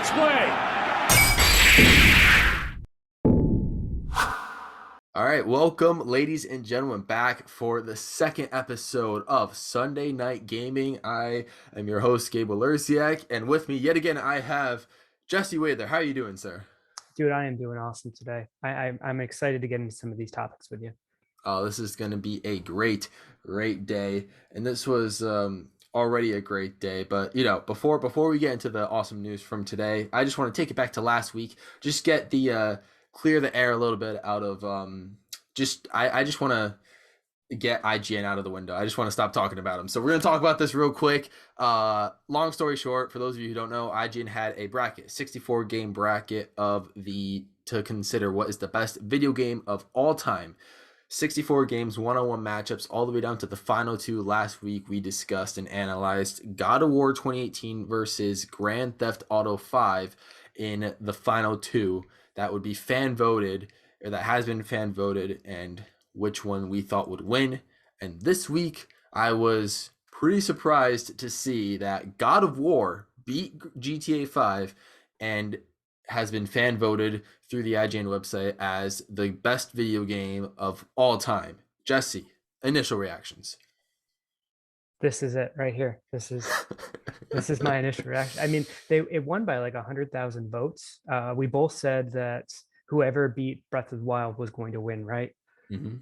Let's play. All right, welcome, ladies and gentlemen, back for the second episode of Sunday Night Gaming. I am your host, Gabe Walerysiak, and with me yet again, I have Jesse Waidler. How are you doing, sir? Dude, I am doing awesome today. I'm excited to get into some of these topics with you. Oh, this is going to be a great day, and this was already a great day. But before we get into the awesome news from today, I just want to take it back to last week. Just get the clear the air a little bit out of I just want to get IGN out of the window. I just want to stop talking about them. So we're going to talk about this real quick. Long story short, for those of you who don't know, IGN had a bracket, 64 game bracket to consider what is the best video game of all time. 64 games, one-on-one matchups, all the way down to the final two. Last week we discussed and analyzed God of War 2018 versus Grand Theft Auto 5 in the final two. That would be fan voted, or that has been fan voted, and which one we thought would win. And this week, I was pretty surprised to see that God of War beat GTA 5 and has been fan voted through the IGN website as the best video game of all time. Jesse, initial reactions. This is it right here. This is my initial reaction. I mean, it won by like 100,000 votes. We both said that whoever beat Breath of the Wild was going to win, right? Mm-hmm.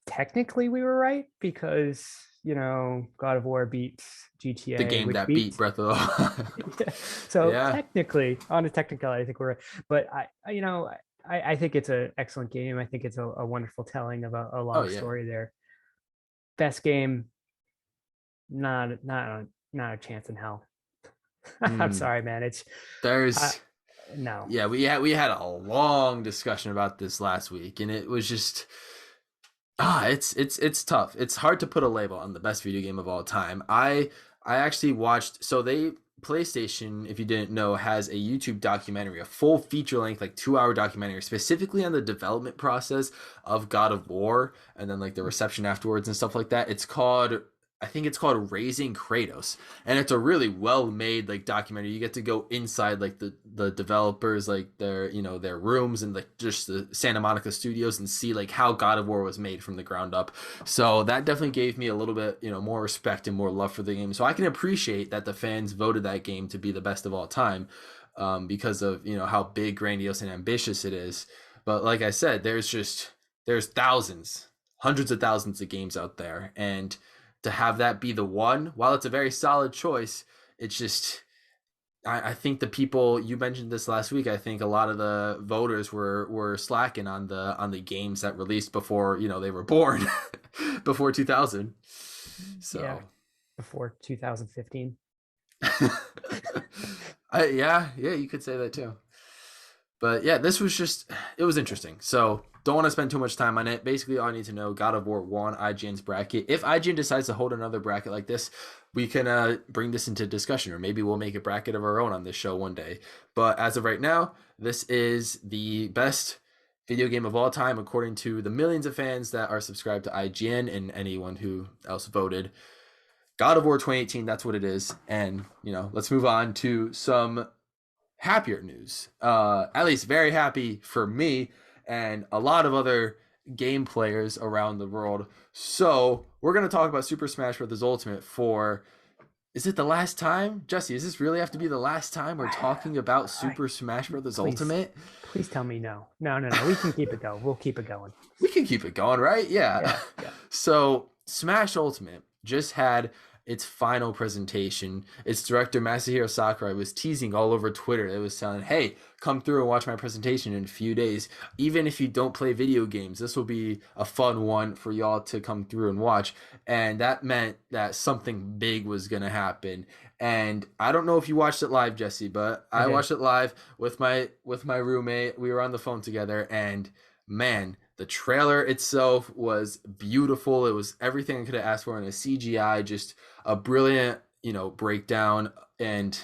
Technically, we were right because God of War beats GTA, the game that beat Breath of the Wild. So technically, on a technicality, I think we're right. But I think it's an excellent game. I think it's a wonderful telling of a long story there. Best game, not a chance in hell. I'm sorry, man. No. Yeah, we had a long discussion about this last week, and it was just it's tough. It's hard to put a label on the best video game of all time. I actually watched, PlayStation, if you didn't know, has a YouTube documentary, a full feature-length, 2-hour documentary, specifically on the development process of God of War, and then the reception afterwards and stuff like that. I think it's called Raising Kratos, and it's a really well-made documentary. You get to go inside the developers, their rooms and just the Santa Monica studios, and see how God of War was made from the ground up. So that definitely gave me a little bit more respect and more love for the game. So I can appreciate that the fans voted that game to be the best of all time, because of how big, grandiose, and ambitious it is. But like I said, there's thousands, hundreds of thousands of games out there, and to have that be the one, while it's a very solid choice, it's just, I think the people, you mentioned this last week, I think a lot of the voters were slacking on the games that released before they were born, before 2000. So yeah, before 2015. You could say that too. But yeah, this was it was interesting. So don't want to spend too much time on it. Basically, all I need to know, God of War won IGN's bracket. If IGN decides to hold another bracket like this, we can bring this into discussion, or maybe we'll make a bracket of our own on this show one day. But as of right now, this is the best video game of all time, according to the millions of fans that are subscribed to IGN and anyone who else voted. God of War 2018, that's what it is. And, let's move on to some happier news. At least very happy for me and a lot of other game players around the world. So we're going to talk about Super Smash Bros. Ultimate is it the last time? Jesse, does this really have to be the last time we're talking about Super Smash Bros. Ultimate? Please tell me no. No. We can keep it going. We'll keep it going. We can keep it going, right? Yeah. So Smash Ultimate just had its final presentation. Its director, Masahiro Sakurai, was teasing all over Twitter. It was saying, hey, come through and watch my presentation in a few days. Even if you don't play video games, this will be a fun one for y'all to come through and watch. And that meant that something big was going to happen. And I don't know if you watched it live, Jesse, but I watched it live with my roommate. We were on the phone together, and man, the trailer itself was beautiful. It was everything I could have asked for in a CGI, just a brilliant, breakdown and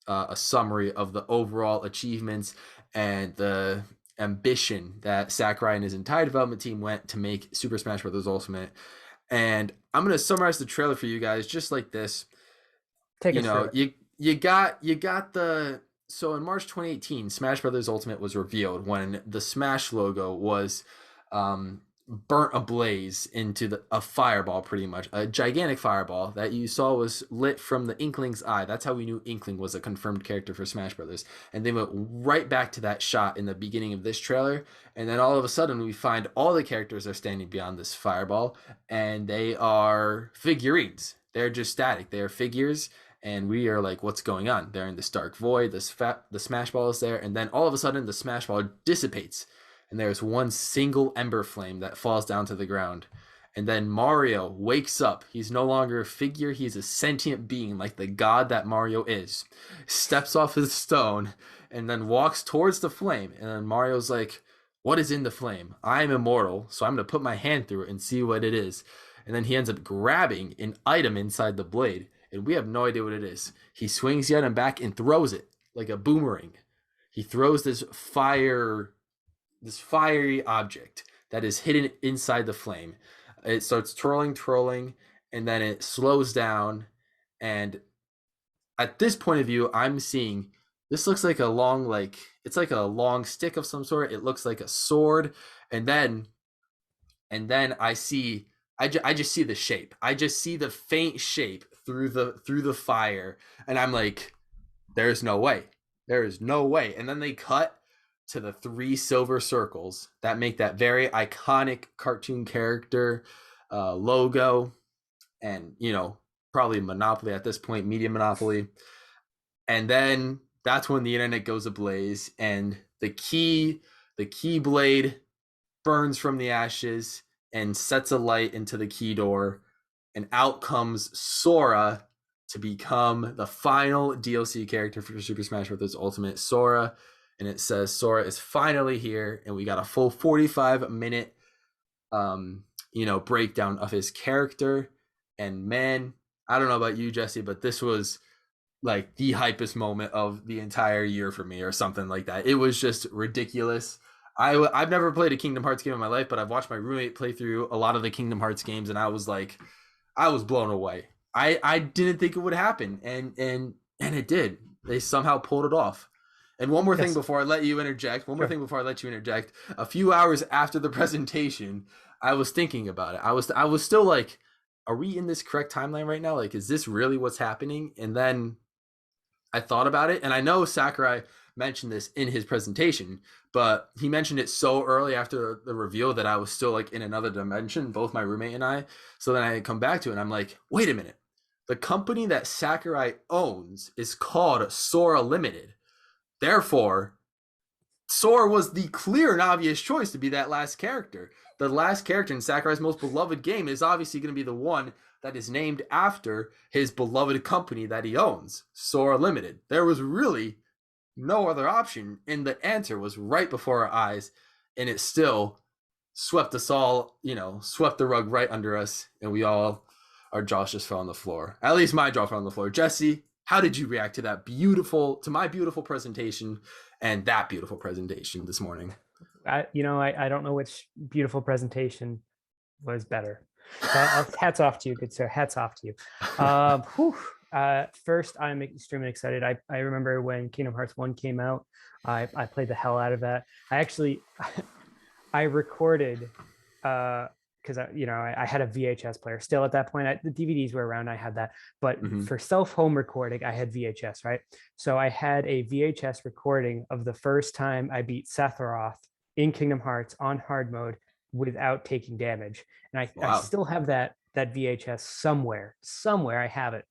a summary of the overall achievements and the ambition that Sakurai and his entire development team went to make Super Smash Bros. Ultimate. And I'm going to summarize the trailer for you guys just like this. Take us through it. you got the so in March 2018, Smash Brothers Ultimate was revealed when the Smash logo was burnt ablaze into a fireball, pretty much a gigantic fireball that you saw was lit from the Inkling's eye. That's how we knew Inkling was a confirmed character for Smash Brothers. And they went right back to that shot in the beginning of this trailer, and then all of a sudden we find all the characters are standing beyond this fireball, and they are figurines. They're just static. They are figures, and we are like, what's going on? They're in this dark void. The Smash Ball is there, and then all of a sudden the Smash Ball dissipates, and there's one single ember flame that falls down to the ground. And then Mario wakes up. He's no longer a figure, he's a sentient being, like the god that Mario is. Steps off his stone and then walks towards the flame. And then Mario's like, what is in the flame? I am immortal, so I'm going to put my hand through it and see what it is. And then he ends up grabbing an item inside the blade, and we have no idea what it is. He swings the item back and throws it like a boomerang. He throws this fiery object that is hidden inside the flame. It starts twirling, and then it slows down. And at this point of view, I'm seeing this looks like it's like a long stick of some sort. It looks like a sword, and then I just see the shape. I just see the faint shape through the fire, and I'm like, there's no way. There is no way. And then they cut to the 3 silver circles that make that very iconic cartoon character logo, and probably Monopoly at this point, media monopoly. And then that's when the internet goes ablaze, and the keyblade burns from the ashes and sets a light into the key door, and out comes Sora to become the final DLC character for Super Smash Bros. Ultimate, Sora. And it says Sora is finally here, and we got a full 45-minute breakdown of his character. And man, I don't know about you, Jesse, but this was like the hypest moment of the entire year for me, or something like that. It was just ridiculous. I've never played a Kingdom Hearts game in my life, but I've watched my roommate play through a lot of the Kingdom Hearts games, and I was blown away. I didn't think it would happen, and it did. They somehow pulled it off. And one more thing before I let you interject. A few hours after the presentation, I was thinking about it. I was still like, are we in this correct timeline right now? Like, is this really what's happening? And then I thought about it, and I know Sakurai mentioned this in his presentation, but he mentioned it so early after the reveal that I was still like in another dimension, both my roommate and I. So then I come back to it, and I'm like, wait a minute. The company that Sakurai owns is called Sora Limited. Therefore, Sora was the clear and obvious choice to be that last character. The last character in Sakurai's most beloved game is obviously going to be the one that is named after his beloved company that he owns, Sora Limited. There was really no other option, and the answer was right before our eyes, and it still swept us all, swept the rug right under us, and our jaws just fell on the floor. At least my jaw fell on the floor. Jesse, how did you react to my beautiful presentation and that beautiful presentation this morning? I don't know which beautiful presentation was better. Hats off to you, good sir. Hats off to you. First, I'm extremely excited. I remember when Kingdom Hearts 1 came out, I played the hell out of that. I recorded because I had a VHS player still at that point. The DVDs were around. I had that, but for home recording, I had VHS, right? So I had a VHS recording of the first time I beat Sephiroth in Kingdom Hearts on hard mode without taking damage, and I still have that VHS somewhere. I have it,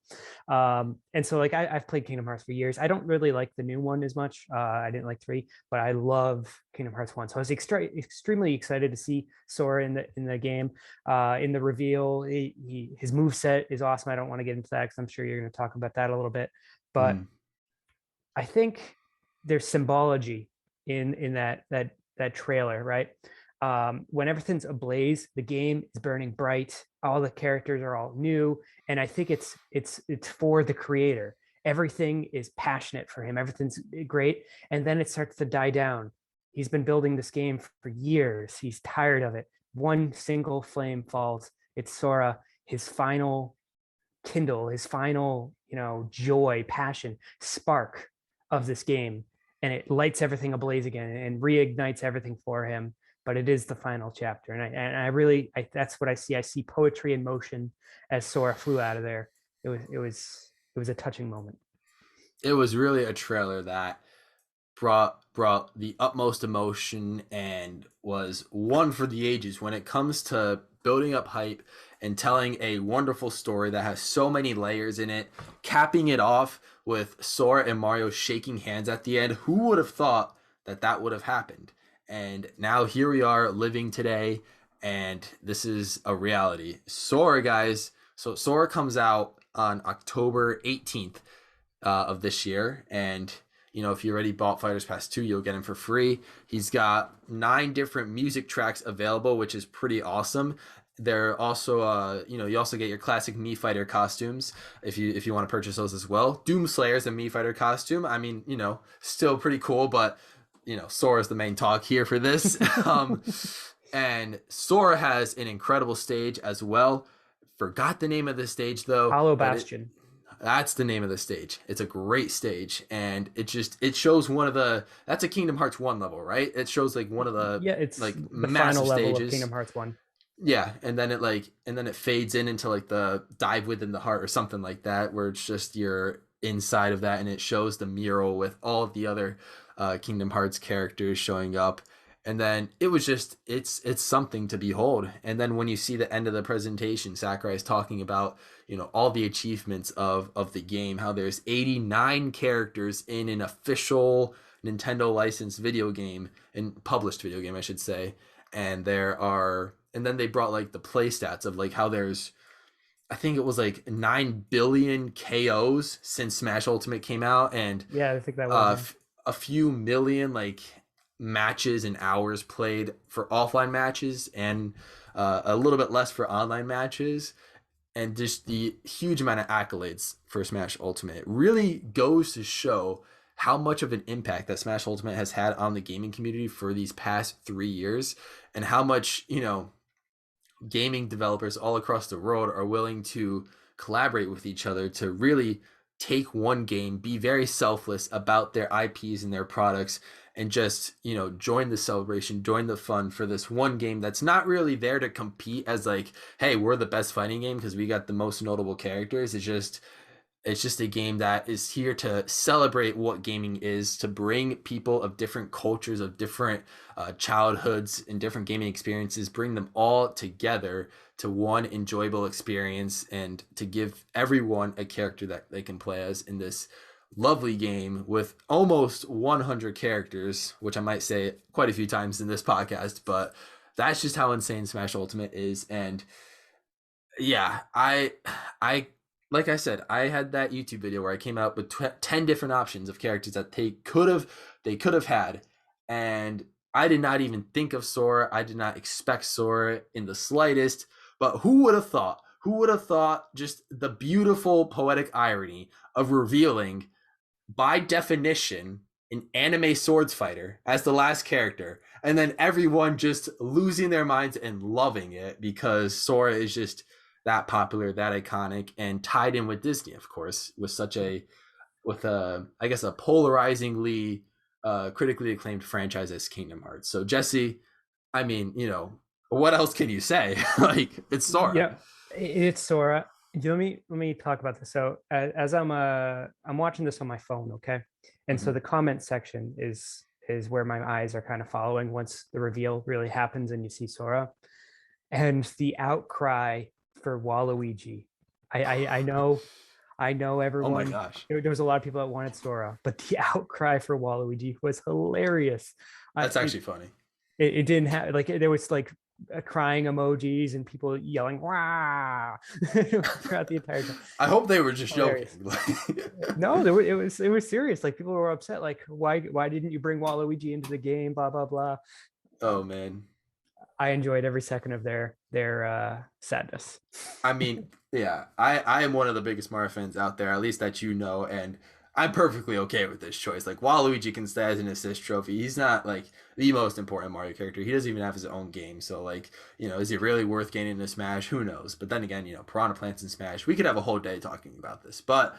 and so like I've played Kingdom Hearts for years. I don't really like the new one as much. I didn't like 3, but I love Kingdom Hearts 1. So I was extremely excited to see Sora in the game, in the reveal. His moveset is awesome. I don't want to get into that because I'm sure you're going to talk about that a little bit, but I think there's symbology in that trailer, right? When everything's ablaze, the game is burning bright, all the characters are all new, and I think it's for the creator. Everything is passionate for him, everything's great, and then it starts to die down. He's been building this game for years. He's tired of it. One single flame falls. It's Sora, his final kindle, his final joy, passion, spark of this game, and it lights everything ablaze again and reignites everything for him. But it is the final chapter, and I really, that's what I see. I see poetry in motion as Sora flew out of there. It was a touching moment. It was really a trailer that brought the utmost emotion and was one for the ages when it comes to building up hype and telling a wonderful story that has so many layers in it, capping it off with Sora and Mario shaking hands at the end. Who would have thought that that would have happened? And now here we are living today, and this is a reality. Sora, guys. So Sora comes out on October 18th of this year, and if you already bought Fighters Pass 2, you'll get him for free. He's got 9 different music tracks available, which is pretty awesome. They're also, you also get your classic Mii Fighter costumes if you want to purchase those as well. Doomslayer's a Mii Fighter costume. I mean, still pretty cool, but Sora's the main talk here for this. And Sora has an incredible stage as well. Forgot the name of the stage though. Hollow Bastion. That's the name of the stage. It's a great stage, and it shows that's a Kingdom Hearts 1 level, right? It shows like one of the it's like the massive final level stages of Kingdom Hearts 1. Yeah, and then it fades into like the dive within the heart or something like that, where it's just you're inside of that, and it shows the mural with all of the other Kingdom Hearts characters showing up. And then it was just it's something to behold. And then when you see the end of the presentation, Sakurai is talking about all the achievements of the game, how there's 89 characters in an official Nintendo licensed video game, and published video game I should say, and then they brought like the play stats of like how there's, I think it was like 9 billion KOs since Smash Ultimate came out, and yeah, I think that was a few million like matches and hours played for offline matches, and a little bit less for online matches, and just the huge amount of accolades for Smash Ultimate really goes to show how much of an impact that Smash Ultimate has had on the gaming community for these past 3 years, and how much gaming developers all across the world are willing to collaborate with each other to really take one game, be very selfless about their IPs and their products, and just join the celebration, join the fun for this one game that's not really there to compete as like, hey, we're the best fighting game because we got the most notable characters. It's just a game that is here to celebrate what gaming is, to bring people of different cultures, of different childhoods and different gaming experiences, bring them all together to one enjoyable experience, and to give everyone a character that they can play as in this lovely game with almost 100 characters, which I might say quite a few times in this podcast, but that's just how insane Smash Ultimate is. And yeah, I like I said, I had that YouTube video where I came out with 10 different options of characters that they could have had, and I did not even think of Sora. I did not expect Sora in the slightest. But who would have thought? Who would have thought just the beautiful poetic irony of revealing, by definition, an anime swords fighter as the last character, and then everyone just losing their minds and loving it because Sora is just that popular, that iconic, and tied in with Disney, of course, with a I guess a polarizingly critically acclaimed franchise as Kingdom Hearts. So Jesse, I mean, what else can you say? Like, it's Sora. Yeah, it's Sora. Let me talk about this. So as I'm watching this on my phone, okay, and so the comment section is where my eyes are kind of following once the reveal really happens and you see Sora, and the outcry for Waluigi. I know everyone. Oh my gosh, there was a lot of people that wanted Sora, but the outcry for Waluigi was hilarious. That's actually funny. It didn't have like there was like crying emojis and people yelling "Wow!" throughout the entire time. I hope they were just joking. No, it was serious. Like people were upset. Like why didn't you bring Waluigi into the game? Blah blah blah. Oh man, I enjoyed every second of their sadness. I mean, yeah, I am one of the biggest Mario fans out there, at least that and I'm perfectly okay with this choice. Like, Waluigi can stay as an assist trophy. He's not like the most important Mario character. He doesn't even have his own game. So like, is he really worth gaining into Smash? Who knows? But then again, Piranha Plants in Smash, we could have a whole day talking about this. But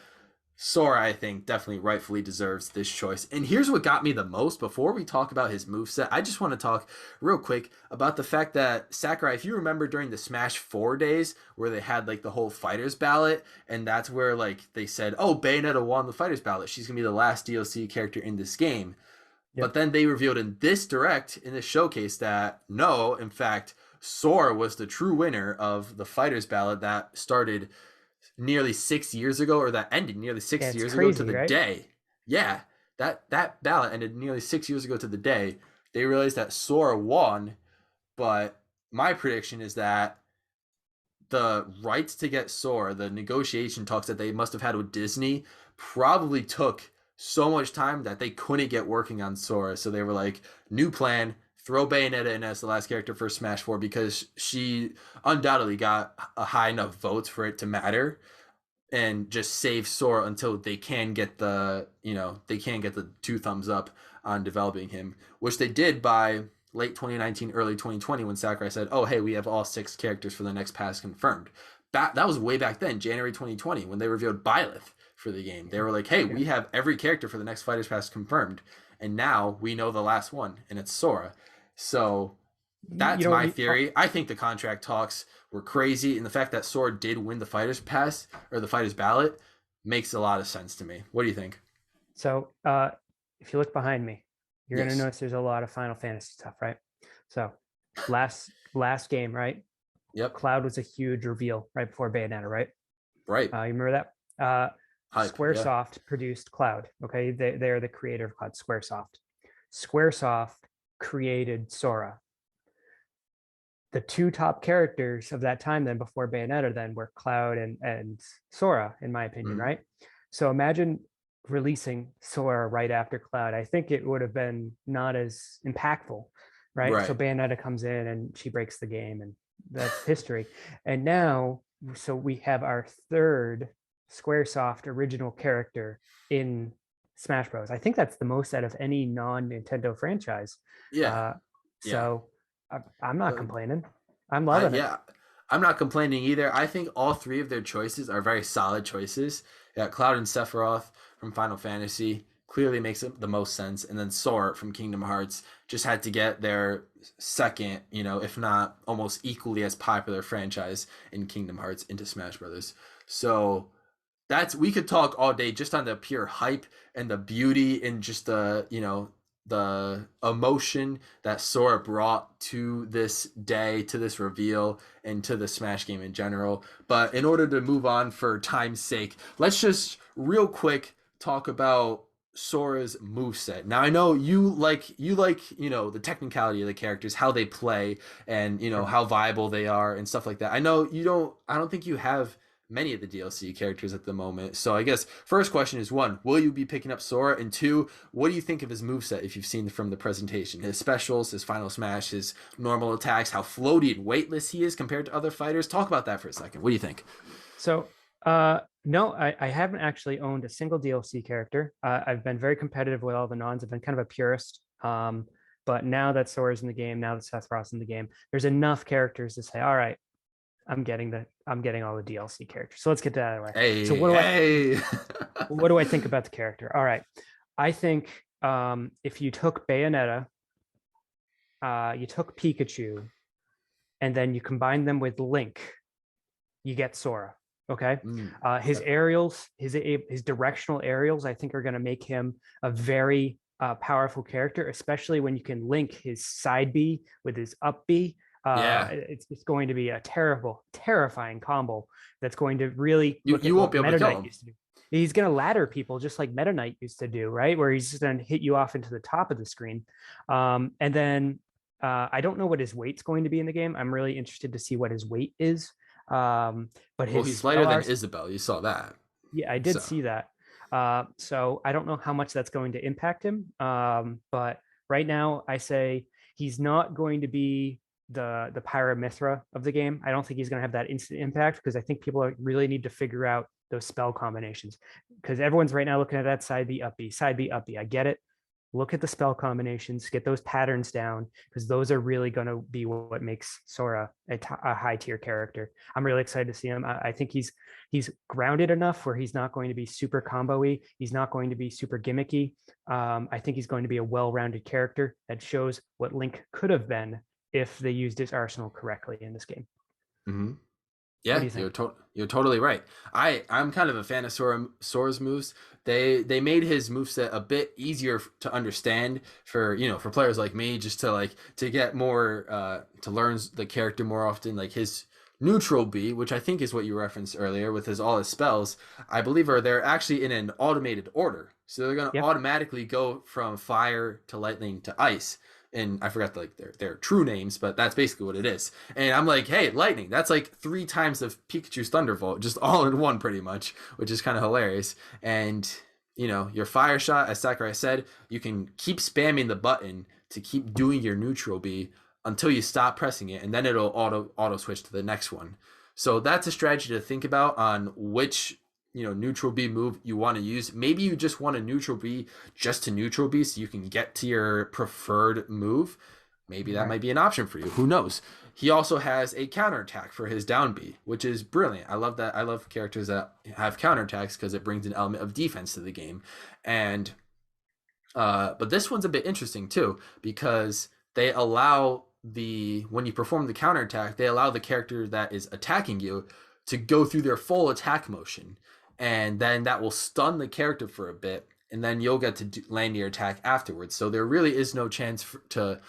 Sora, I think, definitely rightfully deserves this choice. And here's what got me the most. Before we talk about his moveset, I just want to talk real quick about the fact that Sakurai, if you remember during the Smash 4 days where they had like the whole fighters ballot, and that's where like they said, oh, Bayonetta won the fighters ballot. She's going to be the last DLC character in this game. But Yep. then they revealed in this direct, in this showcase, that no, in fact, Sora was the true winner of the fighters ballot that started nearly 6 years ago, or that ended nearly Yeah, six it's years ago to crazy, the right? day. Yeah, that ballot ended nearly 6 years ago to the day. They realized that Sora won, but my prediction is that the rights to get Sora, the negotiation talks that they must have had with Disney, probably took so much time that they couldn't get working on Sora. So they were like, new plan, throw Bayonetta in as the last character for Smash 4 because she undoubtedly got a high enough votes for it to matter, and just save Sora until they can get the they can get the two thumbs up on developing him, which they did by late 2019, early 2020 when Sakurai said, "Oh, hey, we have all 6 characters for the next pass confirmed." That was way back then, January 2020, when they revealed Byleth for the game. They were like, "Hey, Yeah. we have every character for the next Fighters Pass confirmed," and now we know the last one, and it's Sora. So You that's know, my theory. I think the contract talks were crazy, and the fact that Sword did win the Fighters Pass or the Fighters Ballot makes a lot of sense to me. What do you think? so if you look behind me, you're gonna Yes. notice there's a lot of Final Fantasy stuff, right? So last game, right? Yep. Cloud was a huge reveal right before Bayonetta, right? Right. You remember that? Hype. Yeah. Squaresoft produced Cloud. Okay, they're the creator of Cloud. Squaresoft. Squaresoft created Sora. The two top characters of that time, then before Bayonetta, then were Cloud and Sora, in my opinion, Mm-hmm. right? So imagine releasing Sora right after Cloud. I think it would have been not as impactful, right? So Right. Bayonetta comes in and she breaks the game, and that's history. And now, so we have our third Squaresoft original character in Smash Bros. I think that's the most out of any non-Nintendo franchise. Yeah. Uh, Yeah. so I'm not Uh, complaining. I'm I loving it. yeah. I'm not complaining either. I think all 3 of their choices are very solid choices. Yeah, Cloud and Sephiroth from Final Fantasy clearly makes the most sense, and then Sora from Kingdom Hearts just had to get their second, if not almost equally as popular franchise in Kingdom Hearts into Smash Brothers. So that's we could talk all day just on the pure hype and the beauty and just the emotion that Sora brought to this day, to this reveal, and to the Smash game in general. But in order to move on for time's sake, let's just real quick talk about Sora's moveset. Now I know you like the technicality of the characters, how they play, and Sure. how viable they are and stuff like that. I know you don't I don't think you have many of the DLC characters at the moment. So I guess first question is, one, will you be picking up Sora? And two, what do you think of his moveset if you've seen from the presentation? His specials, his final smash, his normal attacks, how floaty and weightless he is compared to other fighters. Talk about that for a second. What do you think? So, no, I haven't actually owned a single DLC character. I've been very competitive with all the nons. I've been kind of a purist. But now that Sora's in the game, now that Sephiroth's in the game, there's enough characters to say, all right, I'm getting all the DLC characters. So let's get that out of the way. So Hey, hey. what do I think about the character? All right, I think if you took Bayonetta, you took Pikachu, and then you combine them with Link, you get Sora. Okay, his Okay. aerials, his directional aerials, I think are going to make him a very powerful character, especially when you can link his side B with his up B. Yeah. It's going to be a terrifying combo that's going to really You look you at won't what be able Meta to kill Knight him. used to do. He's going to ladder people just like Meta Knight used to do, right? Where he's just going to hit you off into the top of the screen. And then I don't know what his weight's going to be in the game. I'm really interested to see what his weight is. But Well, his he's lighter spell than arsenal, Isabel. You saw that. yeah, I did So see that. So I don't know how much that's going to impact him. But right now, I say he's not going to be the Pyra Mithra of the game. I don't think he's going to have that instant impact because I think people really need to figure out those spell combinations because everyone's right now looking at that side B up B, side B up B. I get it. look at the spell combinations, get those patterns down, because those are really going to be what makes Sora a high tier character. I'm really excited to see him. I think he's grounded enough where he's not going to be super combo-y. He's not going to be super gimmicky. I think he's going to be a well-rounded character that shows what Link could have been if they used his arsenal correctly in this game. Mm-hmm. What do Yeah, you think? you're totally right. I'm kind of a fan of Sora's moves. They made his moveset a bit easier to understand for for players like me, just to to get more to learn the character more often. Like his neutral B, which I think is what you referenced earlier with his all his spells, I believe they're actually in an automated order. So they're gonna Yep. automatically go from fire to lightning to ice, and I forgot their true names, but that's basically what it is. And I'm like, hey, lightning, that's like 3 times of Pikachu's Thunderbolt, just all in one, pretty much, which is kind of hilarious. And your fire shot, as Sakurai said, you can keep spamming the button to keep doing your neutral B until you stop pressing it, and then it'll auto switch to the next one. So that's a strategy to think about on which neutral B move you want to use. Maybe you just want a neutral B just to neutral B so you can get to your preferred move. Maybe that might be an option for you. Who knows? He also has a counterattack for his down B, which is brilliant. I love that. I love characters that have counterattacks because it brings an element of defense to the game. And but this one's a bit interesting too, because they allow when you perform the counterattack, they allow the character that is attacking you to go through their full attack motion, and then that will stun the character for a bit, and then you'll get to land your attack afterwards. So there really is no chance to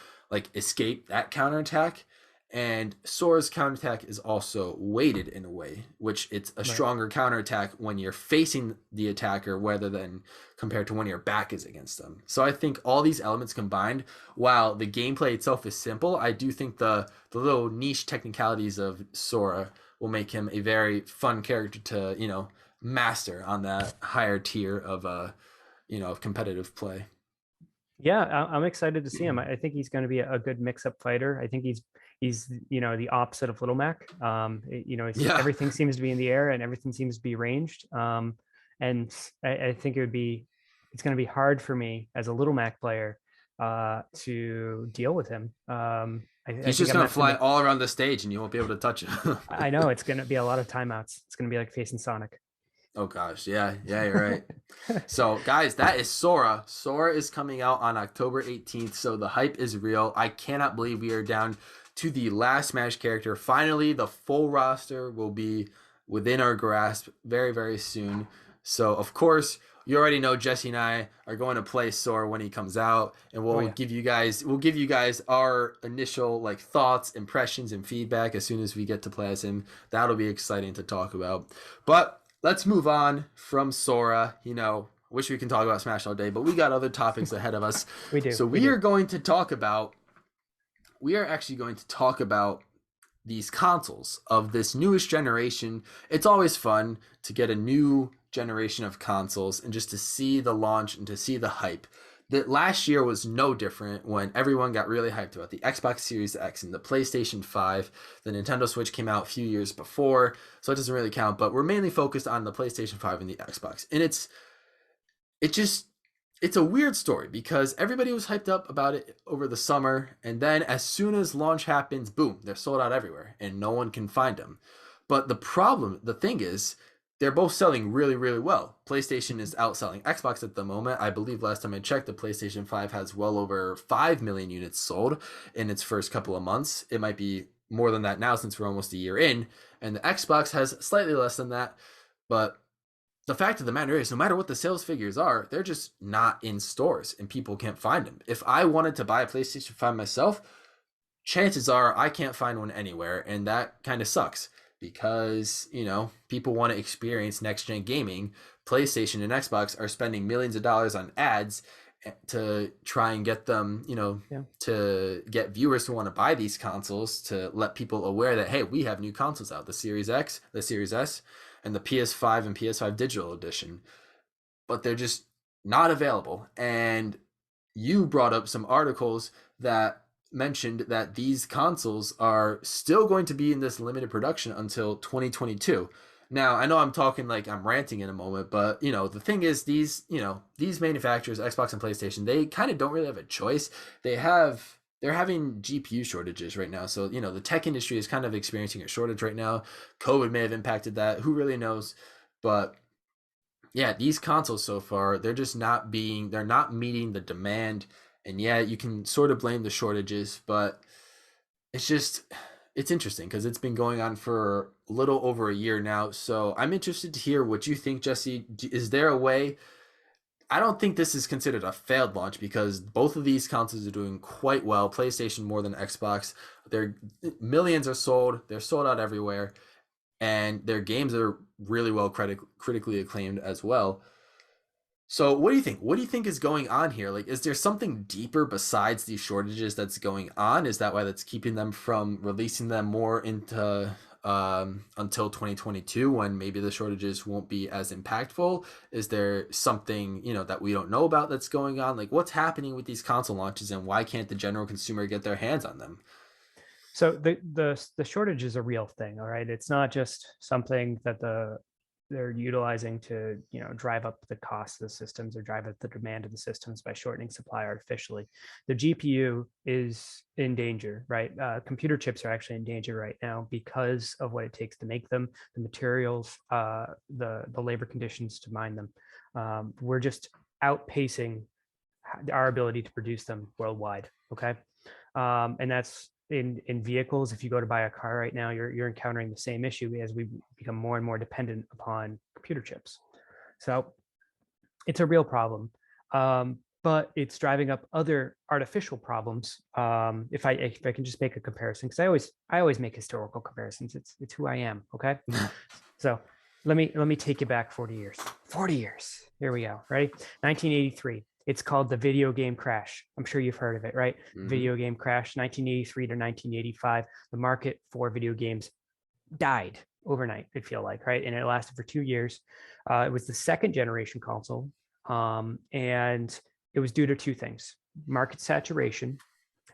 escape that counterattack. And Sora's counterattack is also weighted in a way, which it's a stronger counterattack when you're facing the attacker rather than compared to when your back is against them. So I think all these elements combined, while the gameplay itself is simple, I do think the little niche technicalities of Sora will make him a very fun character to, master on that higher tier of of competitive play. Yeah, I'm excited to see him. I think he's going to be a good mix-up fighter. I think he's the opposite of Little Mac. Yeah. Everything seems to be in the air and everything seems to be ranged. And I think it's going to be hard for me as a Little Mac player to deal with him. He's just going to fly all around the stage and you won't be able to touch him. I know it's going to be a lot of timeouts. It's going to be like facing Sonic. Oh gosh, yeah, you're right. So guys, that is Sora. Sora is coming out on October 18th, so the hype is real. I cannot believe we are down to the last Smash character. Finally, the full roster will be within our grasp very, very soon. So of course, you already know Jesse and I are going to play Sora when he comes out, and we'll give you guys our initial thoughts, impressions, and feedback as soon as we get to play as him. That'll be exciting to talk about. But let's move on from Sora. Wish we can talk about Smash all day, but we got other topics ahead of us. We do. So we are actually going to talk about these consoles of this newest generation. It's always fun to get a new generation of consoles and just to see the launch and to see the hype. That last year was no different when everyone got really hyped about the Xbox Series X and the PlayStation 5. The Nintendo Switch came out a few years before, so it doesn't really count, but we're mainly focused on the PlayStation 5 and the Xbox. And it's a weird story because everybody was hyped up about it over the summer, and then as soon as launch happens, boom, they're sold out everywhere and no one can find them. But the thing is, they're both selling really, really well. PlayStation is outselling Xbox at the moment. I believe last time I checked, the PlayStation 5 has well over 5 million units sold in its first couple of months. It might be more than that now since we're almost a year in. And the Xbox has slightly less than that. But the fact of the matter is, no matter what the sales figures are, they're just not in stores and people can't find them. If I wanted to buy a PlayStation 5 myself, chances are I can't find one anywhere. And that kind of sucks. Because, people want to experience next-gen gaming. PlayStation and Xbox are spending millions of dollars on ads to try and get them, to get viewers to want to buy these consoles, to let people aware that, hey, we have new consoles out, the Series X, the Series S, and the PS5 and PS5 Digital Edition. But they're just not available. And you brought up some articles that mentioned that these consoles are still going to be in this limited production until 2022. Now, I know I'm talking like I'm ranting in a moment, but the thing is, these manufacturers, Xbox and PlayStation, they kind of don't really have a choice. They're having GPU shortages right now. So, the tech industry is kind of experiencing a shortage right now. COVID may have impacted that. Who really knows? But yeah, these consoles so far, they're not meeting the demand. And yeah, you can sort of blame the shortages, but it's just it's interesting because it's been going on for a little over a year now. So I'm interested to hear what you think, Jesse. Is there a way? I don't think this is considered a failed launch because both of these consoles are doing quite well. PlayStation more than Xbox. Their millions are sold. They're sold out everywhere, and their games are really well critically acclaimed as well. So what do you think? What do you think is going on here? Like, is there something deeper besides these shortages that's going on? Is that why that's keeping them from releasing them more into until 2022 when maybe the shortages won't be as impactful? Is there something, that we don't know about that's going on? Like, what's happening with these console launches and why can't the general consumer get their hands on them? So the shortage is a real thing, all right. It's not just something that they're utilizing to drive up the cost of the systems or drive up the demand of the systems by shortening supply artificially. The GPU is in danger, right? Computer chips are actually in danger right now because of what it takes to make them, the materials, the labor conditions to mine them. We're just outpacing our ability to produce them worldwide. Okay, and that's in vehicles. If you go to buy a car right now, you're encountering the same issue as we become more and more dependent upon computer chips. So it's a real problem, but it's driving up other artificial problems. If I can just make a comparison, because I always make historical comparisons. It's who I am. Okay, so let me take you back 40 years. 40 years. Here we go. Ready? 1983. It's called the video game crash. I'm sure you've heard of it, right? Mm-hmm. Video game crash, 1983 to 1985. The market for video games died overnight, it'd feel like, right? And it lasted for 2 years. It was the second generation console. And it was due to two things: market saturation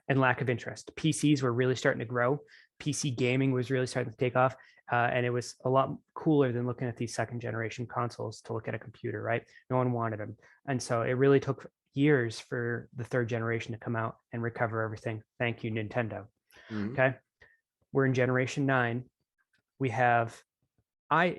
and lack of interest. PCs were really starting to grow. PC gaming was really starting to take off. And it was a lot cooler than looking at these second generation consoles to look at a computer, right? No one wanted them. And so it really took years for the third generation to come out and recover everything. Thank you, Nintendo. Mm-hmm. Okay. We're in generation 9. We have,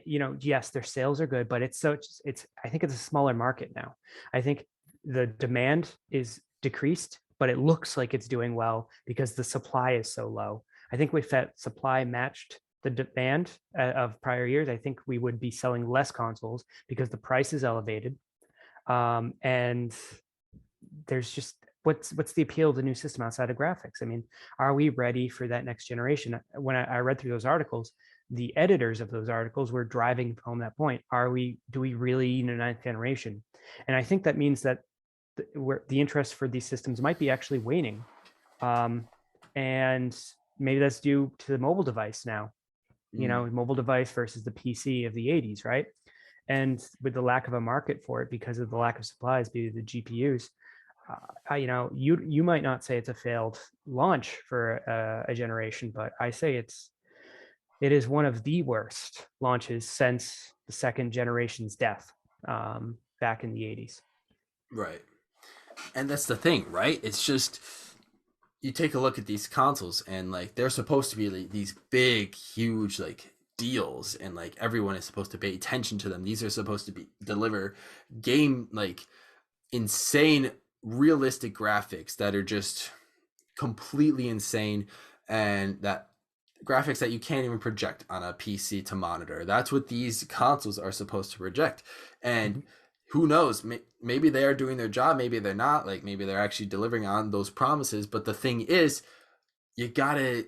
yes, their sales are good, but I think it's a smaller market now. I think the demand is decreased, but it looks like it's doing well because the supply is so low. I think if that supply matched the demand of prior years, I think we would be selling less consoles because the price is elevated. And there's just what's the appeal of the new system outside of graphics? I mean, are we ready for that next generation? When I read through those articles, the editors of those articles were driving home that point. Do we really need a ninth generation? And I think that means that the interest for these systems might be actually waning. And maybe that's due to the mobile device now, mobile device versus the PC of the 80s, right? And with the lack of a market for it because of the lack of supplies due to the GPUs, you might not say it's a failed launch for a generation, but I say it is one of the worst launches since the second generation's death back in the 80s. Right. And that's the thing, right? It's just you take a look at these consoles and like they're supposed to be like, these big huge like deals and like everyone is supposed to pay attention to them. These are supposed to be deliver game like insane realistic graphics that are just completely insane and that graphics that you can't even project on a PC to monitor. That's what these consoles are supposed to project. And Mm-hmm. who knows, maybe they are doing their job, maybe they're not, like maybe they're actually delivering on those promises, but the thing is you got to,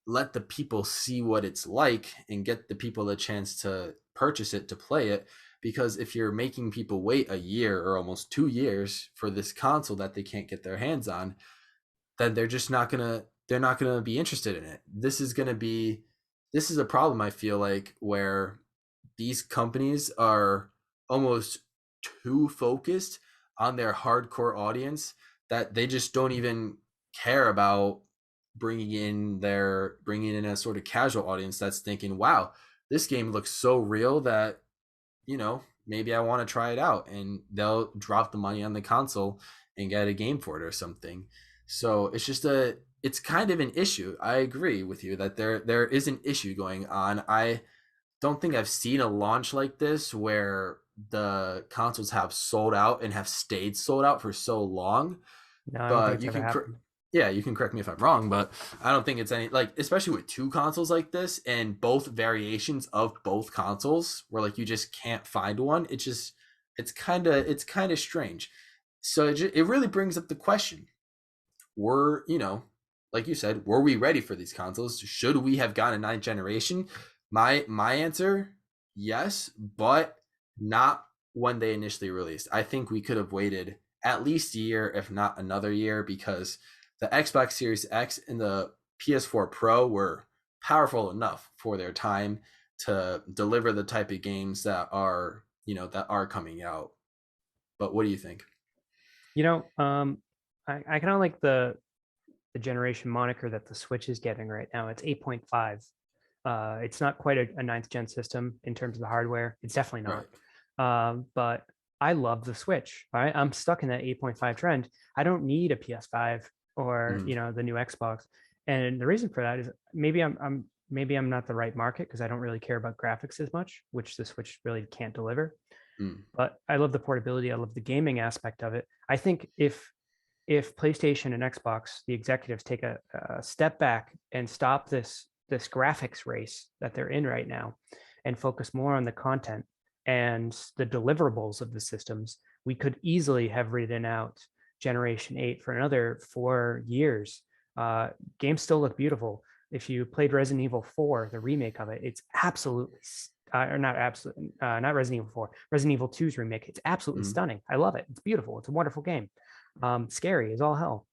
let the people see what it's like and get the people a chance to purchase it, to play it, because if you're making people wait a year or almost 2 years for this console that they can't get their hands on, then they're not gonna be interested in it. This is a problem, I feel like, where these companies are almost too focused on their hardcore audience that they just don't even care about bringing in a sort of casual audience that's thinking, wow, this game looks so real that, maybe I want to try it out, and they'll drop the money on the console and get a game for it or something. So it's kind of an issue. I agree with you that there is an issue going on. I don't think I've seen a launch like this where the consoles have sold out and have stayed sold out for so long. No, I don't think But it's ever happened. yeah, you can correct me if I'm wrong, but I don't think it's any, like, especially with two consoles like this and both variations of both consoles where like you just can't find one. It's kind of strange. So it really brings up the question: were, like you said, were we ready for these consoles? Should we have gotten a ninth generation? My answer, yes, but not when they initially released. I think we could have waited at least a year, if not another year, because the Xbox Series X and the PS4 Pro were powerful enough for their time to deliver the type of games that are coming out. But what do you think? You know, I kind of like the generation moniker that the Switch is getting right now. It's 8.5. It's not quite a ninth gen system in terms of the hardware. It's definitely Right. not. But I love the Switch. Right? I'm stuck in that 8.5 trend. I don't need a PS5 or Mm-hmm. the new Xbox. And the reason for that is maybe I'm not the right market because I don't really care about graphics as much, which the Switch really can't deliver. Mm. But I love the portability. I love the gaming aspect of it. I think if PlayStation and Xbox, the executives take a step back and stop this graphics race that they're in right now and focus more on the content and the deliverables of the systems, we could easily have ridden out Generation 8 for another 4 years. Games still look beautiful. If you played Resident Evil 4, the remake of it, it's absolutely or not absolutely not Resident Evil 4, Resident Evil 2's remake. It's absolutely Mm-hmm. stunning. I love it. It's beautiful. It's a wonderful game. Scary as all hell.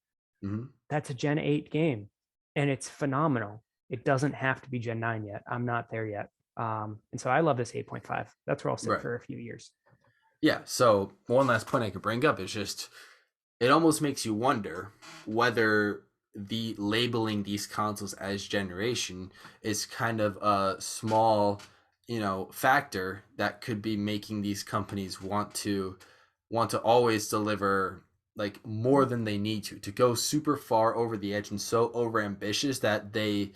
Mm-hmm. That's a Gen 8 game, and it's phenomenal. It doesn't have to be Gen 9 yet. I'm not there yet. And so I love this 8.5. That's where I'll sit Right. for a few years. Yeah. So one last point I could bring up is just it almost makes you wonder whether the labeling these consoles as generation is kind of a small, factor that could be making these companies want to always deliver like more than they need to go super far over the edge and so over ambitious that they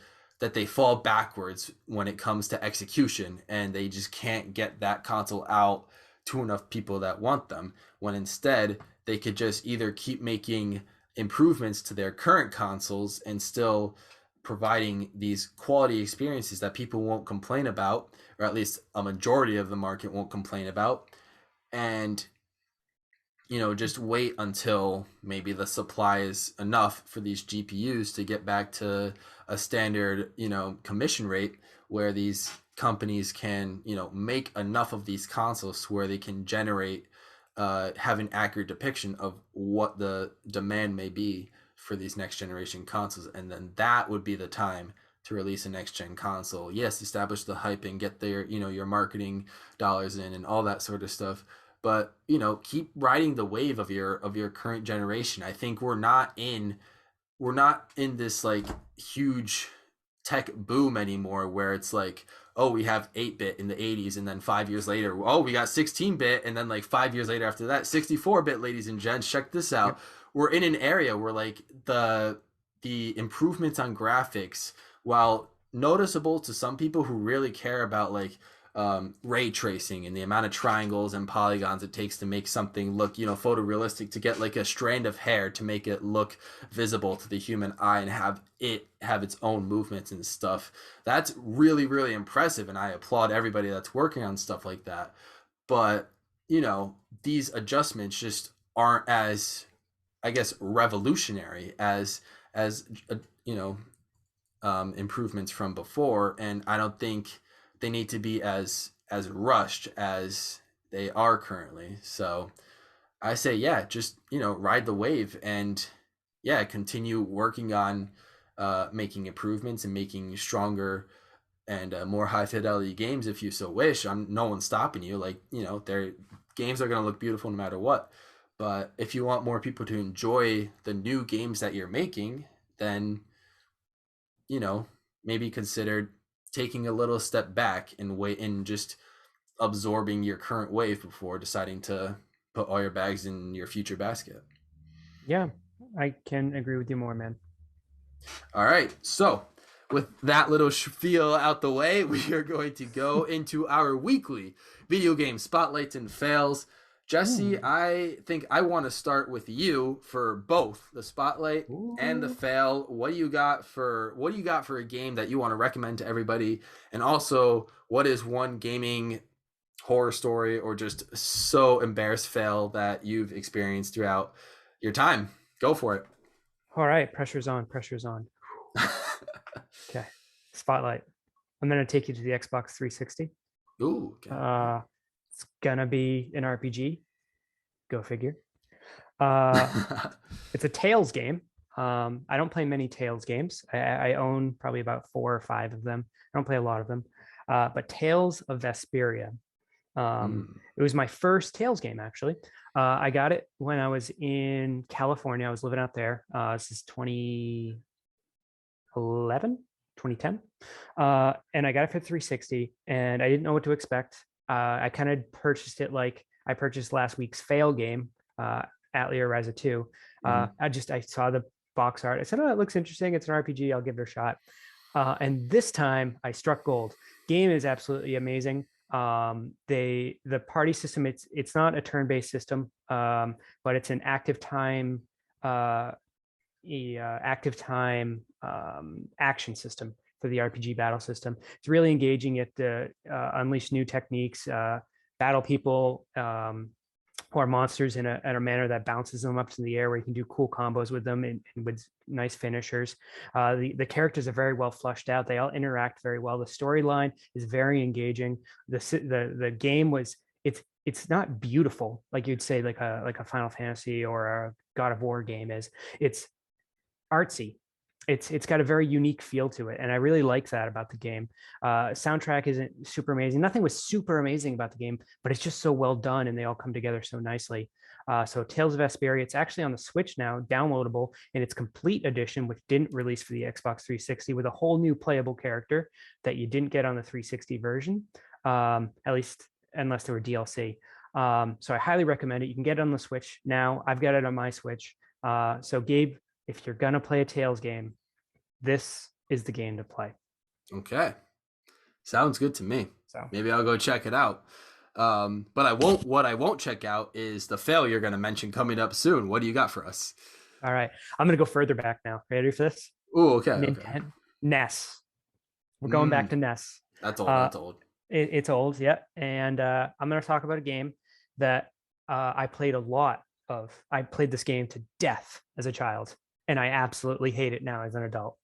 fall backwards when it comes to execution, and they just can't get that console out to enough people that want them, when instead they could just either keep making improvements to their current consoles and still providing these quality experiences that people won't complain about, or at least a majority of the market won't complain about, and just wait until maybe the supply is enough for these GPUs to get back to a standard, commission rate where these companies can, make enough of these consoles to where they can generate, have an accurate depiction of what the demand may be for these next generation consoles. And then that would be the time to release a next gen console. Yes, establish the hype and get their, your marketing dollars in and all that sort of stuff, but keep riding the wave of your current generation. I think we're not in this like huge tech boom anymore where it's like, oh, we have 8-bit in the 80s, and then 5 years later, oh, we got 16-bit, and then like 5 years later after that, 64-bit. Ladies and gents, check this out. Yep. We're in an area where like the improvements on graphics, while noticeable to some people who really care about like ray tracing and the amount of triangles and polygons it takes to make something look, photorealistic, to get like a strand of hair to make it look visible to the human eye and have its own movements and stuff. That's really, really impressive, and I applaud everybody that's working on stuff like that. But, these adjustments just aren't as, I guess, revolutionary as you know improvements from before, and I don't think they need to be as rushed as they are currently. So I say, yeah, just ride the wave, and yeah, continue working on making improvements and making stronger and more high fidelity games if you so wish. No one's stopping you. Like, their games are going to look beautiful no matter what. But if you want more people to enjoy the new games that you're making, then you know maybe consider taking a little step back and just absorbing your current wave before deciding to put all your bags in your future basket. Yeah, I can agree with you more, man. All right, so with that little spiel out the way, we are going to go into our weekly video game spotlights and fails. Jesse, Ooh. I think I want to start with you for both the spotlight and the Ooh. fail. What do you got for a game that you want to recommend to everybody? And also, what is one gaming horror story or just so embarrassed fail that you've experienced throughout your time? Go for it. All right, pressure's on, pressure's on. Okay, spotlight. I'm gonna take you to the Xbox 360. Ooh, okay. It's gonna be an RPG. Go figure. Uh, it's a Tales game. I don't play many Tales games. I own probably about 4 or 5 of them. I don't play a lot of them. But Tales of Vesperia. It was my first Tales game, actually. I got it when I was in California. I was living out there. This is 2011, 2010. And I got it for 360, and I didn't know what to expect. I kind of purchased it like I purchased last week's fail game, Walerysiak 2. I saw the box art. I said, "Oh, it looks interesting. It's an RPG. I'll give it a shot." And this time I struck gold. Game is absolutely amazing. The party system, it's not a turn-based system, but it's an active time action system for the RPG battle system. It's really engaging. It unleash new techniques, battle people or monsters in a manner that bounces them up to the air, where you can do cool combos with them and with nice finishers. The characters are very well fleshed out. They all interact very well. The storyline is very engaging. The game was it's not beautiful like you'd say like a Final Fantasy or a God of War game is. It's artsy. It's got a very unique feel to it, and I really like that about the game. Soundtrack isn't super amazing. Nothing was super amazing about the game, but it's just so well done, and they all come together so nicely. So Tales of Vesperia, it's actually on the Switch now, downloadable in its complete edition, which didn't release for the Xbox 360, with a whole new playable character that you didn't get on the 360 version, at least unless there were DLC. So I highly recommend it. You can get it on the Switch now. I've got it on my Switch. So Gabe, if you're gonna play a Tales game, this is the game to play. Okay, sounds good to me. So maybe I'll go check it out. But I won't. What I won't check out is the fail you're going to mention coming up soon. What do you got for us? All right, I'm gonna go further back now. Ready for this? Oh, okay. Nintendo NES. We're going back to NES. That's old. That's old. It's old, yeah. And I'm gonna talk about a game that I played a lot of. I played this game to death as a child, and I absolutely hate it now as an adult.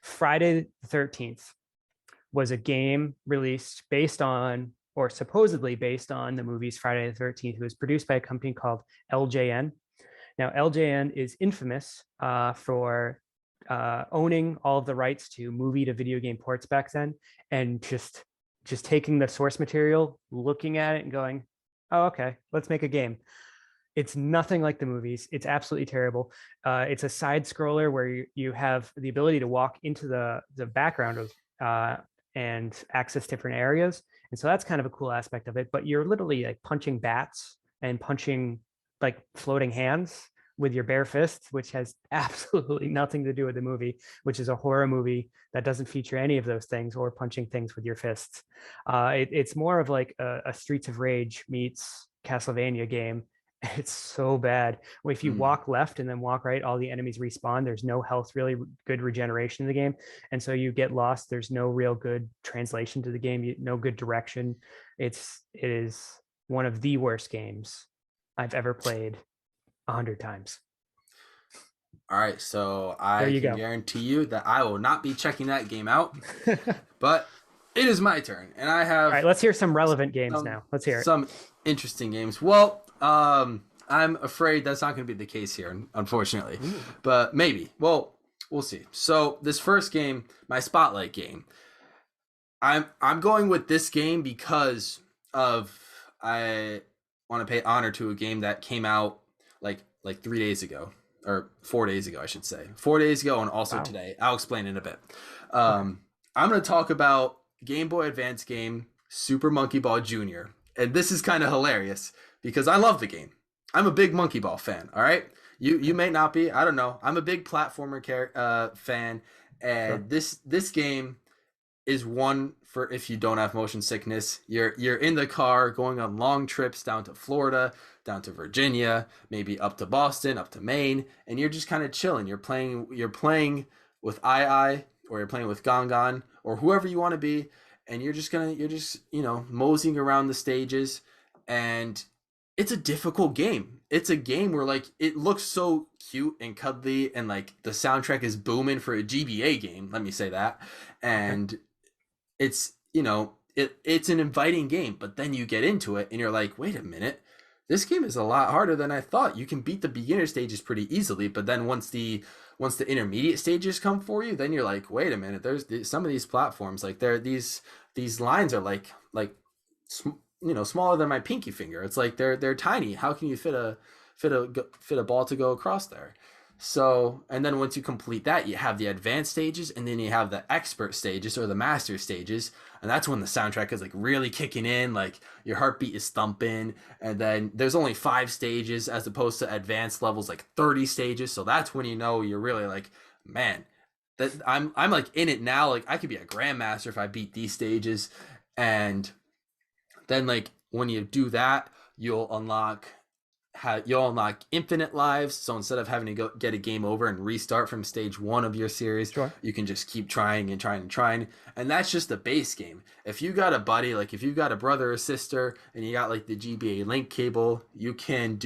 Friday the 13th was a game released based on, or supposedly based on, the movies Friday the 13th. It was produced by a company called LJN. Now, LJN is infamous for owning all of the rights to movie to video game ports back then, and just taking the source material, looking at it and going, oh, okay, let's make a game. It's nothing like the movies. It's absolutely terrible. It's a side scroller where you have the ability to walk into the background of and access different areas. And so that's kind of a cool aspect of it. But you're literally like punching bats and punching like floating hands with your bare fists, which has absolutely nothing to do with the movie, which is a horror movie that doesn't feature any of those things, or punching things with your fists. It's more of like a Streets of Rage meets Castlevania game. It's so bad. If you walk left and then walk right, all the enemies respawn. There's no health, really good regeneration in the game, and so you get lost. There's no real good translation to the game, no good direction. It is one of the worst games I've ever played 100 times. All right, so I can guarantee you that I will not be checking that game out. But it is my turn, and I have. All right, let's hear some relevant games now. Let's hear it. Some interesting games. Well, I'm afraid that's not going to be the case here, unfortunately. Ooh. But maybe. Well, we'll see. So this first game, my spotlight game, I'm going with this game because of I want to pay honor to a game that came out like 3 days ago, or 4 days ago, I should say. 4 days ago, and also today. I'll explain in a bit. I'm going to talk about Game Boy Advance game Super Monkey Ball Jr. And this is kind of hilarious because I love the game. I'm a big Monkey Ball fan, all right? You Okay. may not be, I don't know. I'm a big platformer fan, Sure. and this game is one for if you don't have motion sickness. You're in the car going on long trips down to Florida, down to Virginia, maybe up to Boston, up to Maine, and you're just kind of chilling. You're playing with I or you're playing with Gongon or whoever you want to be, and you're just moseying around the stages, and it's a difficult game. It's a game where like it looks so cute and cuddly, and like the soundtrack is booming for a GBA game. Let me say that, Okay. and it's an inviting game, but then you get into it and you're like, wait a minute, this game is a lot harder than I thought. You can beat the beginner stages pretty easily, but then once the intermediate stages come for you, then you're like, wait a minute, some of these platforms, like these lines are like smaller than my pinky finger. It's like they're tiny. How can you fit a ball to go across there? So, and then once you complete that, you have the advanced stages, and then you have the expert stages or the master stages, and that's when the soundtrack is like really kicking in, like your heartbeat is thumping, and then there's only 5 stages as opposed to advanced levels like 30 stages. So that's when you know you're really like, man, that I'm like in it now. Like I could be a grandmaster if I beat these stages, and then like when you do that, you'll unlock you'll unlock infinite lives. So instead of having to go get a game over and restart from stage one of your series, Sure. you can just keep trying and trying and trying. And that's just the base game. If you got a buddy, like if you've got a brother or sister and you got like the GBA link cable, you can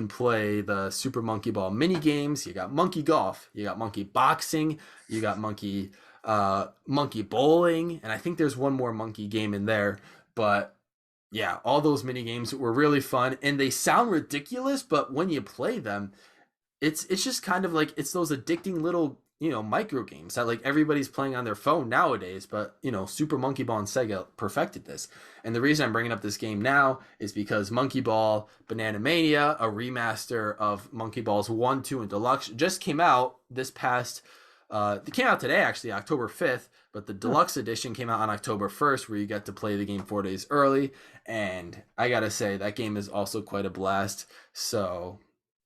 play the Super Monkey Ball mini games. You got Monkey Golf, you got Monkey Boxing, you got Monkey Bowling, and I think there's one more monkey game in there. But yeah, all those mini games were really fun, and they sound ridiculous, but when you play them, it's just kind of like it's those addicting little micro games that like everybody's playing on their phone nowadays. But Super Monkey Ball and Sega perfected this, and the reason I'm bringing up this game now is because Monkey Ball Bananamania, a remaster of Monkey Balls 1, 2, and Deluxe, just came out this past. It came out today, actually, October 5th, but the Huh. deluxe edition came out on October 1st, where you get to play the game 4 days early. And I gotta say, that game is also quite a blast. So,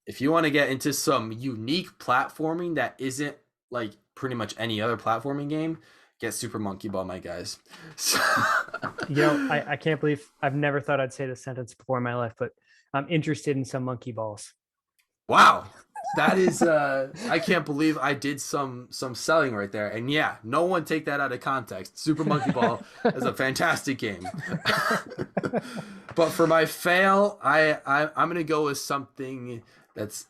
if you want to get into some unique platforming that isn't like pretty much any other platforming game, get Super Monkey Ball, my guys. So, I can't believe I've never thought I'd say this sentence before in my life, but I'm interested in some monkey balls. wow. That is I can't believe I did some selling right there. And yeah, no one take that out of context. Super Monkey Ball is a fantastic game. But for my fail, I'm gonna go with something that's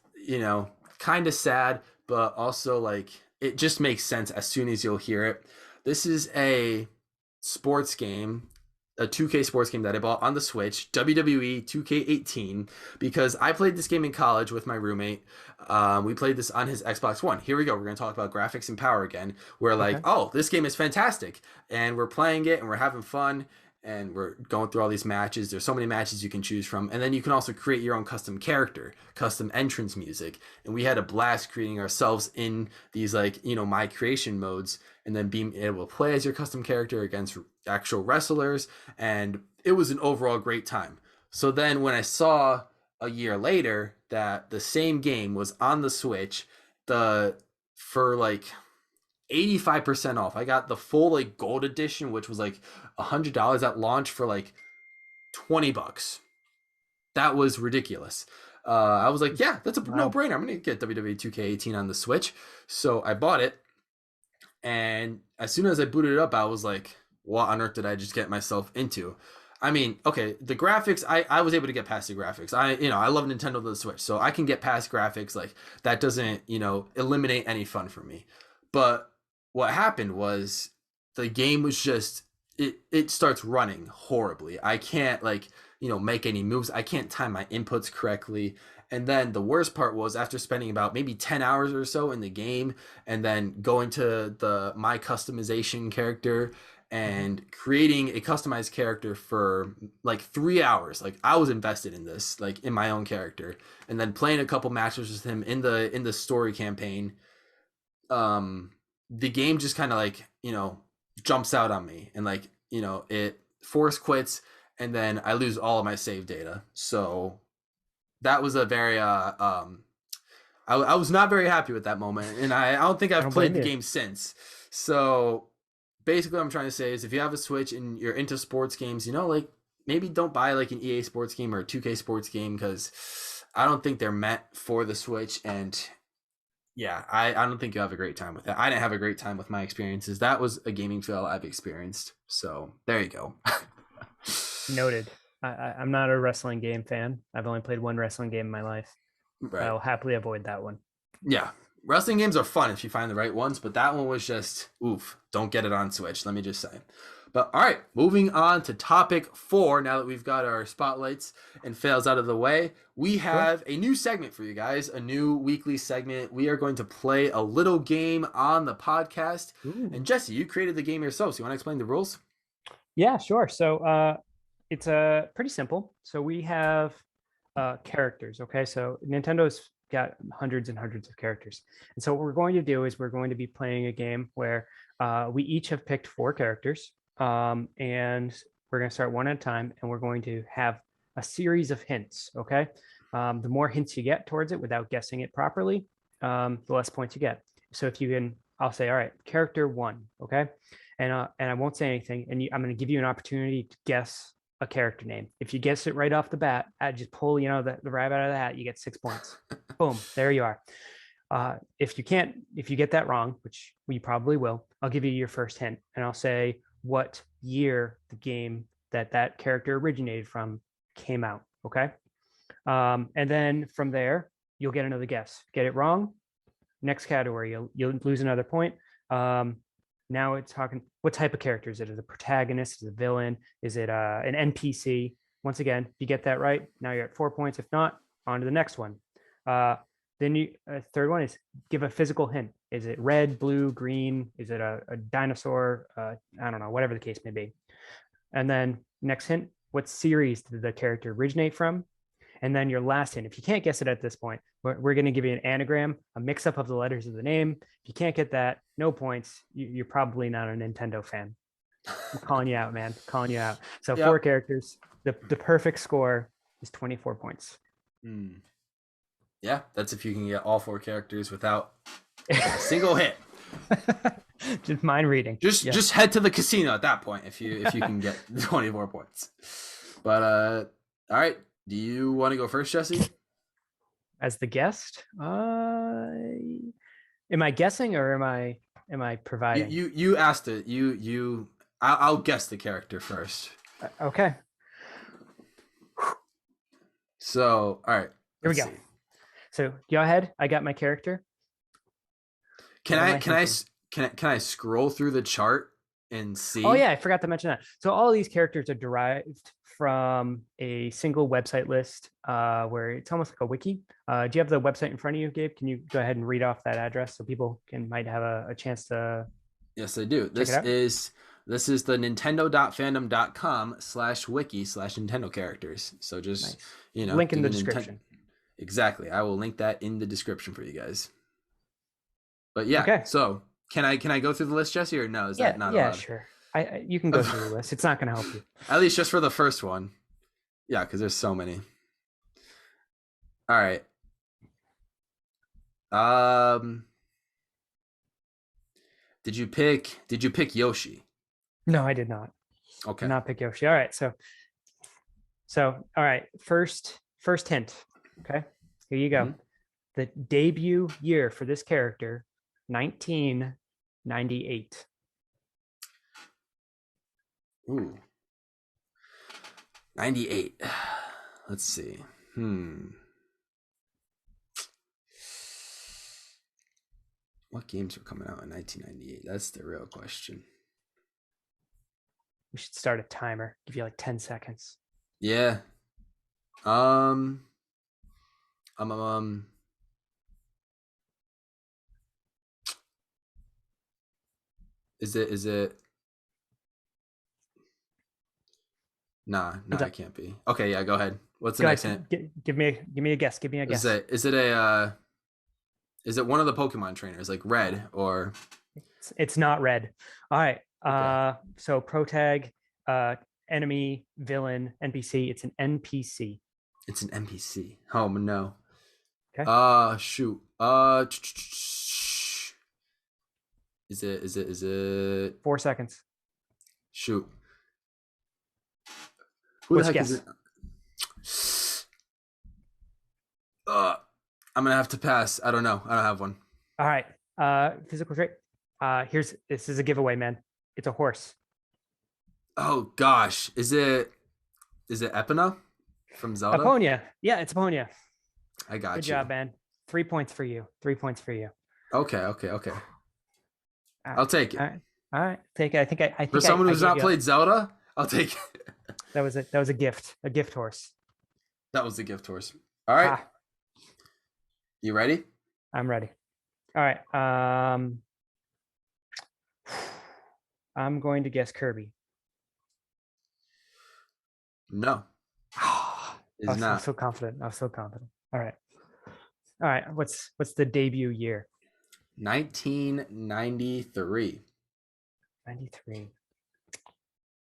kind of sad, but also like it just makes sense as soon as you'll hear it. This is a sports game, a 2K sports game that I bought on the Switch, WWE 2K18, because I played this game in college with my roommate. We played this on his Xbox One. Here we go. We're going to talk about graphics and power again. We're like, Okay. oh, this game is fantastic. And we're playing it and we're having fun. And we're going through all these matches. There's so many matches you can choose from. And then you can also create your own custom character, custom entrance music. And we had a blast creating ourselves in these, like, my creation modes, and then being able to play as your custom character against actual wrestlers. And it was an overall great time. So then when I saw a year later that the same game was on the Switch, the for like 85% off. I got the full like gold edition, which was like $100 at launch for like $20. That was ridiculous. I was like, yeah, that's a no Wow. brainer. I'm gonna get WWE 2K18 on the Switch. So I bought it, and as soon as I booted it up, I was like, what on earth did I just get myself into? I mean, okay, the graphics, I was able to get past the graphics. I love Nintendo to the Switch, so I can get past graphics. Like that doesn't, eliminate any fun for me. But what happened was the game was just it starts running horribly. I can't like, make any moves. I can't time my inputs correctly. And then the worst part was after spending about maybe 10 hours or so in the game, and then going to the my customization character Mhm. and creating a customized character for like 3 hours. Like I was invested in this, like in my own character, and then playing a couple matches with him in the story campaign. um the game just kind of like jumps out on me, and like, you know, it force quits, and then I lose all of my save data. So that was a very I was not very happy with that moment, and I don't think I I've don't played blame the you. game since. So basically, what I'm trying to say is, if you have a Switch and you're into sports games, you know, like maybe don't buy like an EA sports game or a 2K sports game, because I don't think they're meant for the Switch. And yeah, I don't think you'll have a great time with that. I didn't have a great time with my experiences. That was a gaming fail I've experienced. So there you go. Noted. I'm not a wrestling game fan. I've only played one wrestling game in my life. Right. I'll happily avoid that one. Yeah. Wrestling games are fun if you find the right ones, but that one was just oof. Don't get it on Switch, let me just say. But all right, moving on to topic 4. Now that we've got our spotlights and fails out of the way, we Sure. have a new segment for you guys, a new weekly segment. We are going to play a little game on the podcast. Ooh. And Jesse, you created the game yourself, so you want to explain the rules? Yeah, sure. So it's pretty simple. So we have characters. Okay, so Nintendo's got hundreds and hundreds of characters, and so what we're going to do is we're going to be playing a game where we each have picked 4 characters, and we're going to start one at a time, and we're going to have a series of hints. Okay, the more hints you get towards it without guessing it properly, the less points you get. So if you can, I'll say, all right, character 1. Okay, and I won't say anything, and I'm going to give you an opportunity to guess a character name. If you guess it right off the bat, I just pull, the rabbit out of the hat, you get 6 points. Boom, there you are. If you get that wrong, which we probably will, I'll give you your first hint, and I'll say what year the game that character originated from came out. Okay, and then from there you'll get another guess. Get it wrong, next category, you'll lose another point. Now it's talking, what type of character is it? Is it a protagonist? Is it a villain? Is it an NPC? Once again, if you get that right, now you're at 4 points. If not, on to the next one. Then third one is give a physical hint. Is it red, blue, green? Is it a dinosaur? I don't know, whatever the case may be. And then next hint, what series did the character originate from? And then your last hint, if you can't guess it at this point, we're going to give you an anagram, a mix up of the letters of the name. If you can't get that, no points. You're probably not a Nintendo fan. I'm calling you out, man. Calling you out. So Yep. 4 characters. The perfect score is 24 points. Yeah, that's if you can get all 4 characters without a single hit. Just mind reading. Just head to the casino at that point if you can get 24 points. But all right. Do you want to go first, Jesse? As the guest, am I guessing or am I providing? You asked it. I'll guess the character first. Okay. So all right. Here we go. So go ahead. I got my character. Can I scroll through the chart and see? Oh yeah, I forgot to mention that. So all of these characters are derived from a single website list, where it's almost like a wiki. Do you have the website in front of you, Gabe? Can you go ahead and read off that address so people might have a chance to? Yes, I do. This is the nintendo.fandom.com/wiki/Nintendo characters. So just nice. Link in the description. Exactly. I will link that in the description for you guys. But yeah, okay. So can I go through the list, Jesse, or no? Is that not allowed? Yeah, sure. You can go through the list. It's not going to help you. At least just for the first one. Yeah, because there's so many. All right. Did you pick Yoshi? No, I did not. Okay. Did not pick Yoshi. All right. So all right. First hint. Okay. Here you go. Mm-hmm. The debut year for this character, 1998. Ooh. 98. Let's see. What games were coming out in 1998? That's the real question. We should start a timer. Give you like 10 seconds. Yeah. Is it? Nah, it can't be. Okay, yeah, go ahead. What's the next hint? Give me a guess. Give me a guess. Is it one of the Pokemon trainers, like Red or? It's not Red. All right. Okay. So protag, enemy, villain, NPC. It's an NPC. It's an NPC. Oh no. Okay. Shoot. Is it 4 seconds. shoot. Who the What's your heck is guess? it? Uh, I'm gonna have to pass. I don't know. I don't have one. All right. Physical trait. This is a giveaway, man. It's a horse. Oh gosh. Is it Epona from Zelda? Aponia. Yeah, it's Aponia. I got Good you. job, man. 3 points for you. 3 points for you. Okay. All I'll right. take it. All right. Take it. I think For someone I who's gave not you played Zelda, I'll take it. that was a gift. A gift horse. That was the gift horse. All right. Ah, You ready? I'm ready. All right. I'm going to guess Kirby. No, I is was not. so confident. I was so confident. All right. All right. What's the debut year? 1993. 93.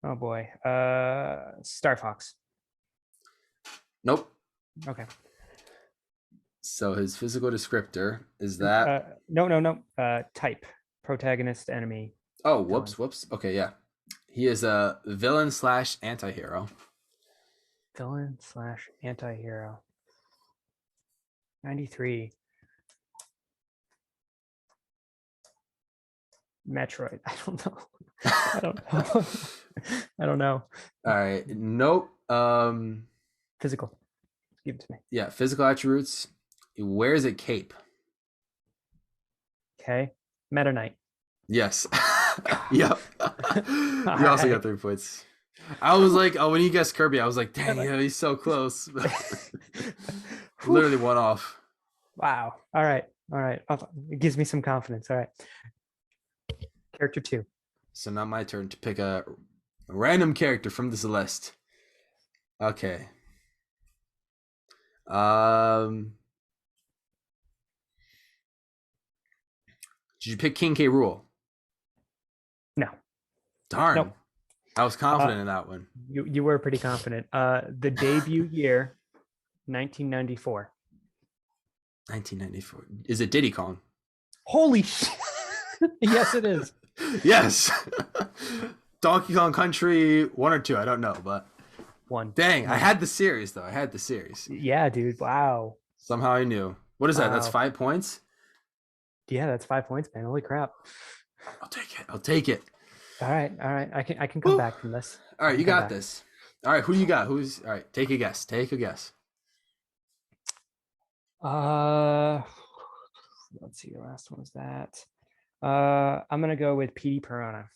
Oh boy. Star Fox. Nope. Okay. So his physical descriptor is that. No. Type. Protagonist, enemy. Oh, whoops. Okay, yeah. He is a villain / anti-hero. Villain / anti-hero. 93. Metroid. I don't know. I don't know. I don't know. All right. Nope. Physical. Give it to me. Yeah, physical attributes. He wears a cape. Okay. Meta Knight. Yes. Yep. You also got right. 3 points. I was like, oh, when you guessed Kirby, I was like, dang, yeah, he's so close. Literally one off. Wow. All right. It gives me some confidence. All right. Character 2. So now my turn to pick a random character from this list. Okay. Did you pick King K. Rool? No. Darn. Nope. I was confident in that one. You were pretty confident. The debut year, 1994. 1994. Is it Diddy Kong? Holy shit. Yes, it is. Yes. Donkey Kong Country 1 or 2. I don't know, but 1. Dang, I had the series though. I had the series. Yeah, dude. Wow. Somehow I knew. What is that? That's 5 points? Yeah, that's 5 points, man. Holy crap. I'll take it. All right. I can come back from this. All right, you got this. All right, who you got? All right, take a guess. Let's see. The last one was that. I'm gonna go with PD Piranha.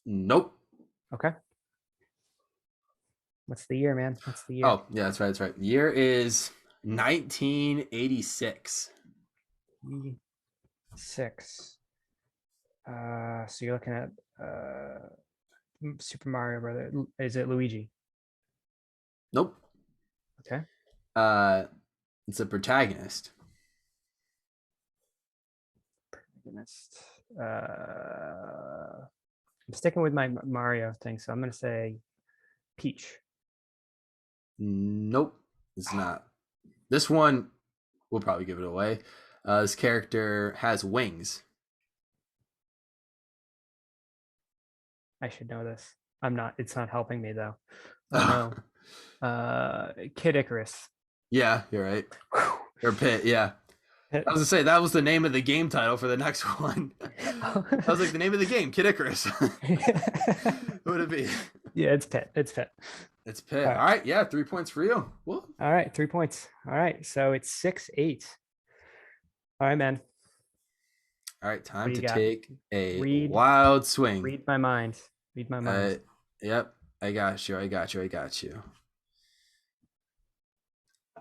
Nope. Okay. What's the year, man? What's the year? Oh, yeah, that's right. The year is 1986. 6. So you're looking at Super Mario Brothers. Is it Luigi? Nope. Okay. It's a protagonist. I'm sticking with my Mario thing, so I'm gonna say Peach. Nope, it's not. This one, we'll probably give it away. This character has wings. I should know this. I'm not. It's not helping me though. Oh no. Kid Icarus. Yeah, you're right. Or Pit. Yeah. I was gonna say that was the name of the game title for the next one. I was like, the name of the game, Kid Icarus. Who would it be? Yeah, it's Pit. It's Pit. All right. Yeah, 3 points for you. Whoa. All right, 3 points. All right, so it's 6-8. All right, man. All right, time to take a wild swing. Read my mind. Yep, I got you.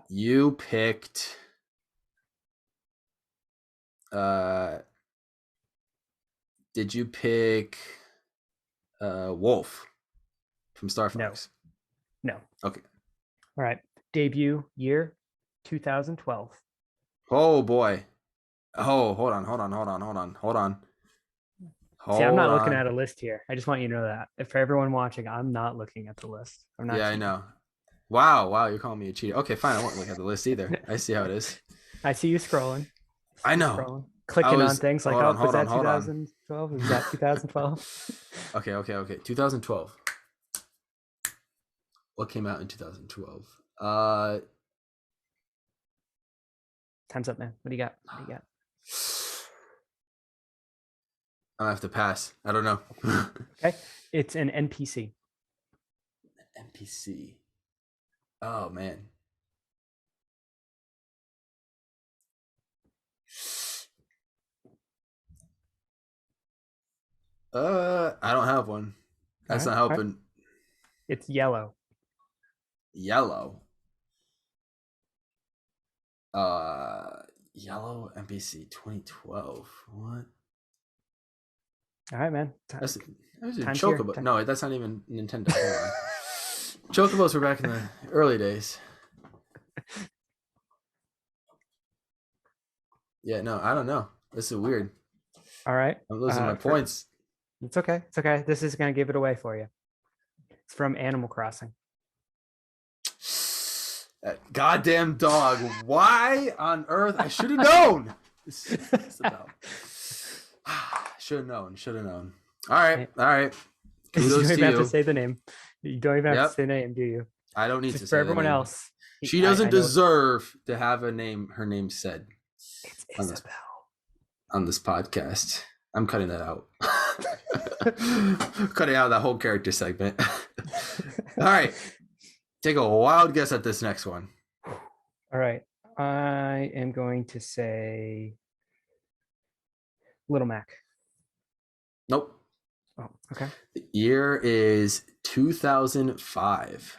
You picked. Did you pick Wolf from Star Fox? No. Okay. All right. Debut year 2012. Oh boy. Oh, hold on. See, I'm Hold not looking on. at a list here. I just want you to know that. If for everyone watching, I'm not looking at the list. I'm not Yeah, I cheating. know. Wow, you're calling me a cheater. Okay, fine. I won't look at the list either. I see how it is. I see you scrolling. I know. Clicking on things like, Hold oh, on, was hold on, that hold on. 2012? Was that 2012? Okay. 2012. What came out in 2012? Time's up, man. What do you got? I have to pass. I don't know. Okay. It's an NPC. NPC. Oh man. I don't have one. That's not All right. helping. It's yellow. Yellow. Yellow NPC 2012. What? All right, man. That's a Time's Chocobo. here. No, that's not even Nintendo. Chocobos were back in the early days. Yeah, no, I don't know. This is weird. All right. I'm losing my points. It's okay. It's okay. This is going to give it away for you. It's from Animal Crossing. That goddamn dog. Why on earth? I should have known. Should have known. All right. You don't even have to say the name. You don't even have to say the name, do you? I don't need to say for everyone else. She doesn't deserve to have her name said. It's Isabel. On this podcast. I'm cutting that out. Cutting out that whole character segment. All right. Take a wild guess at this next one. All right. I am going to say Little Mac. Nope. Oh, okay. The year is 2005.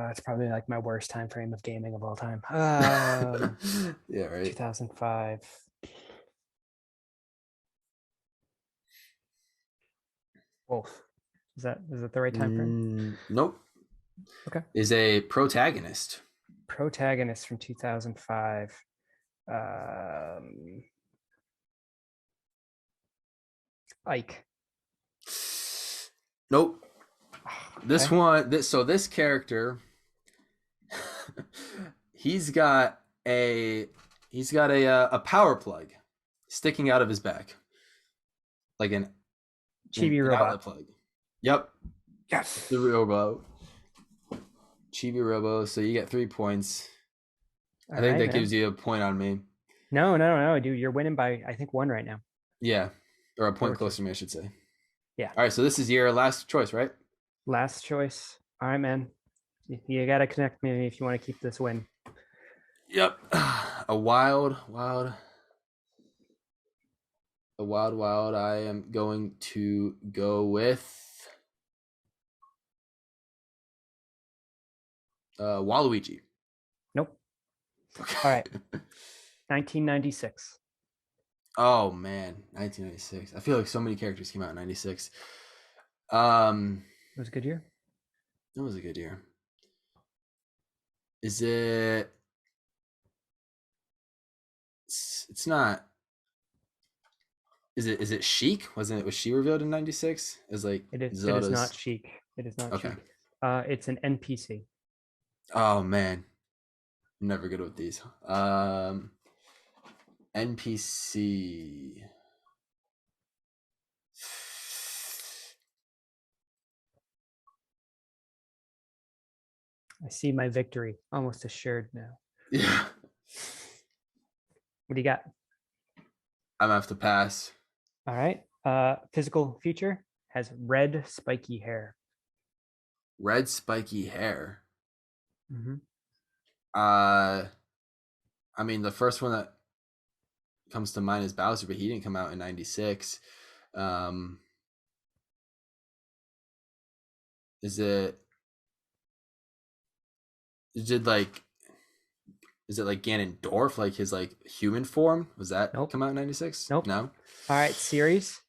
It's probably like my worst time frame of gaming of all time. Yeah, right. 2005. Wolf. Is that the right time frame? Nope. Okay. Is a protagonist. Protagonist from 2005. Ike. Nope. Okay. This character, he's got a power plug sticking out of his back, like an Chibi robot outlet plug. Yep. Yes. The Robo. Chibi Robo. So you get 3 points. I think that gives you a point on me. No, dude. You're winning by I think 1 right now. Yeah, or a point closer to me, I should say. Yeah. All right. So this is your last choice, right? Last choice. All right, man. You got to connect me if you want to keep this win. Yep. A wild. I am going to go with Waluigi. Nope. Okay. All right. 1996. Oh man, 1996. I feel like so many characters came out in 96. It was a good year. It was a good year. Is it? It's not. Is it Sheik? Was she revealed in 96? As like it is not Sheik. It is not Sheik. It's an NPC. Oh man, I'm never good with these. NPC. I see my victory almost assured now. Yeah. What do you got? I'm gonna have to pass. All right. Physical feature has red spiky hair. Red spiky hair. Mm-hmm. I mean, the first one that comes to mind is Bowser, but he didn't come out in 96. Is it like Ganondorf, like his like human form? Was that come out in 96? Nope. No. All right, series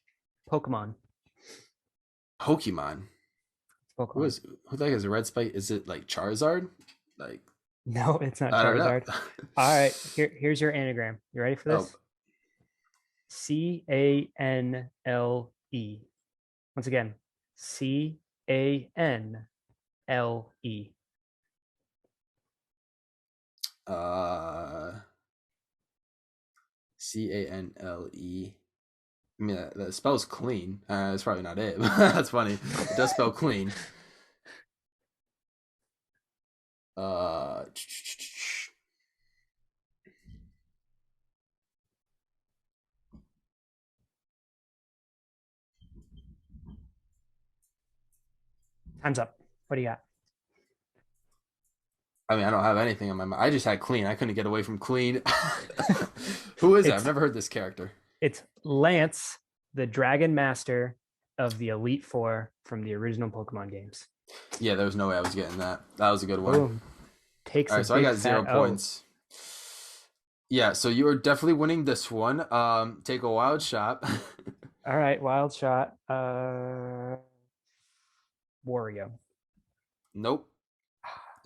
Pokemon. Who the heck is a red spike? Is it like Charizard? Like no, it's not Charizard. All right, here's your anagram. You ready for this? Canle. Once again, Canle. Canle. I mean, that spells clean. That's probably not it. That's funny. It does spell clean. Uh, Time's up. What do you got? I mean, I don't have anything in my mind. I just had clean. I couldn't get away from clean. Who is it? I've never heard this character. It's Lance, the Dragon Master of the Elite Four from the original Pokemon games. Yeah, there was no way I was getting that. That was a good one. Boom. All right, so I got 0 points. Yeah, so you are definitely winning this one. Take a wild shot. All right, wild shot. Wario. Nope.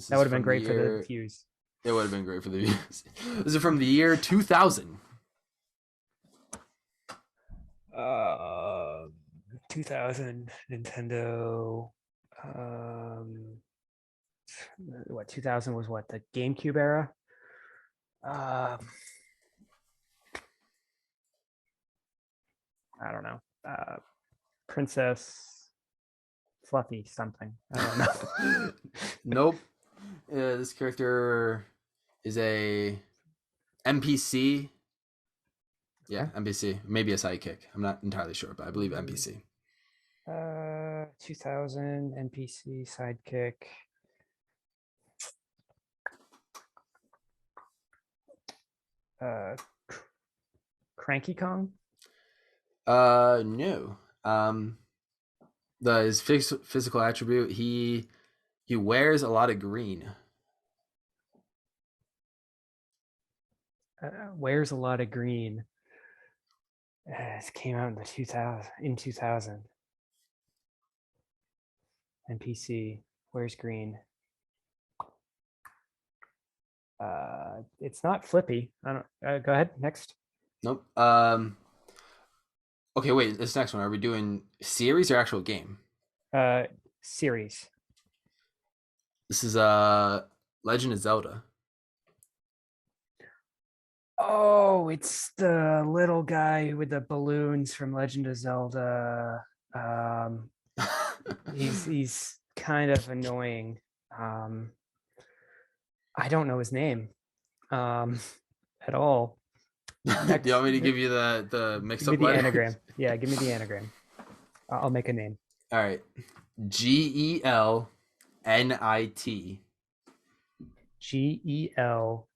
That would have been great for the views. It would have been great for the views. This is from the year 2000. 2000 Nintendo. What 2000 was what, the GameCube era? I don't know. Princess Fluffy something. I don't know. Nope. This character is a NPC. Yeah, NPC. Maybe a sidekick. I'm not entirely sure, but I believe NPC. 2000 NPC sidekick. Cranky Kong? No. His physical attribute, he wears a lot of green. Wears a lot of green. It came out in the 2000. NPC wears green. It's not Flippy. I don't. Go ahead. Next. Nope. Okay, wait. This next one. Are we doing series or actual game? Series. This is Legend of Zelda. Oh, it's the little guy with the balloons from Legend of Zelda. He's kind of annoying. I don't know his name at all. Do you want me to give you the mix-up letter? Give me the anagram. Yeah, give me the anagram. I'll make a name. All right. GELNIT. GELNIT.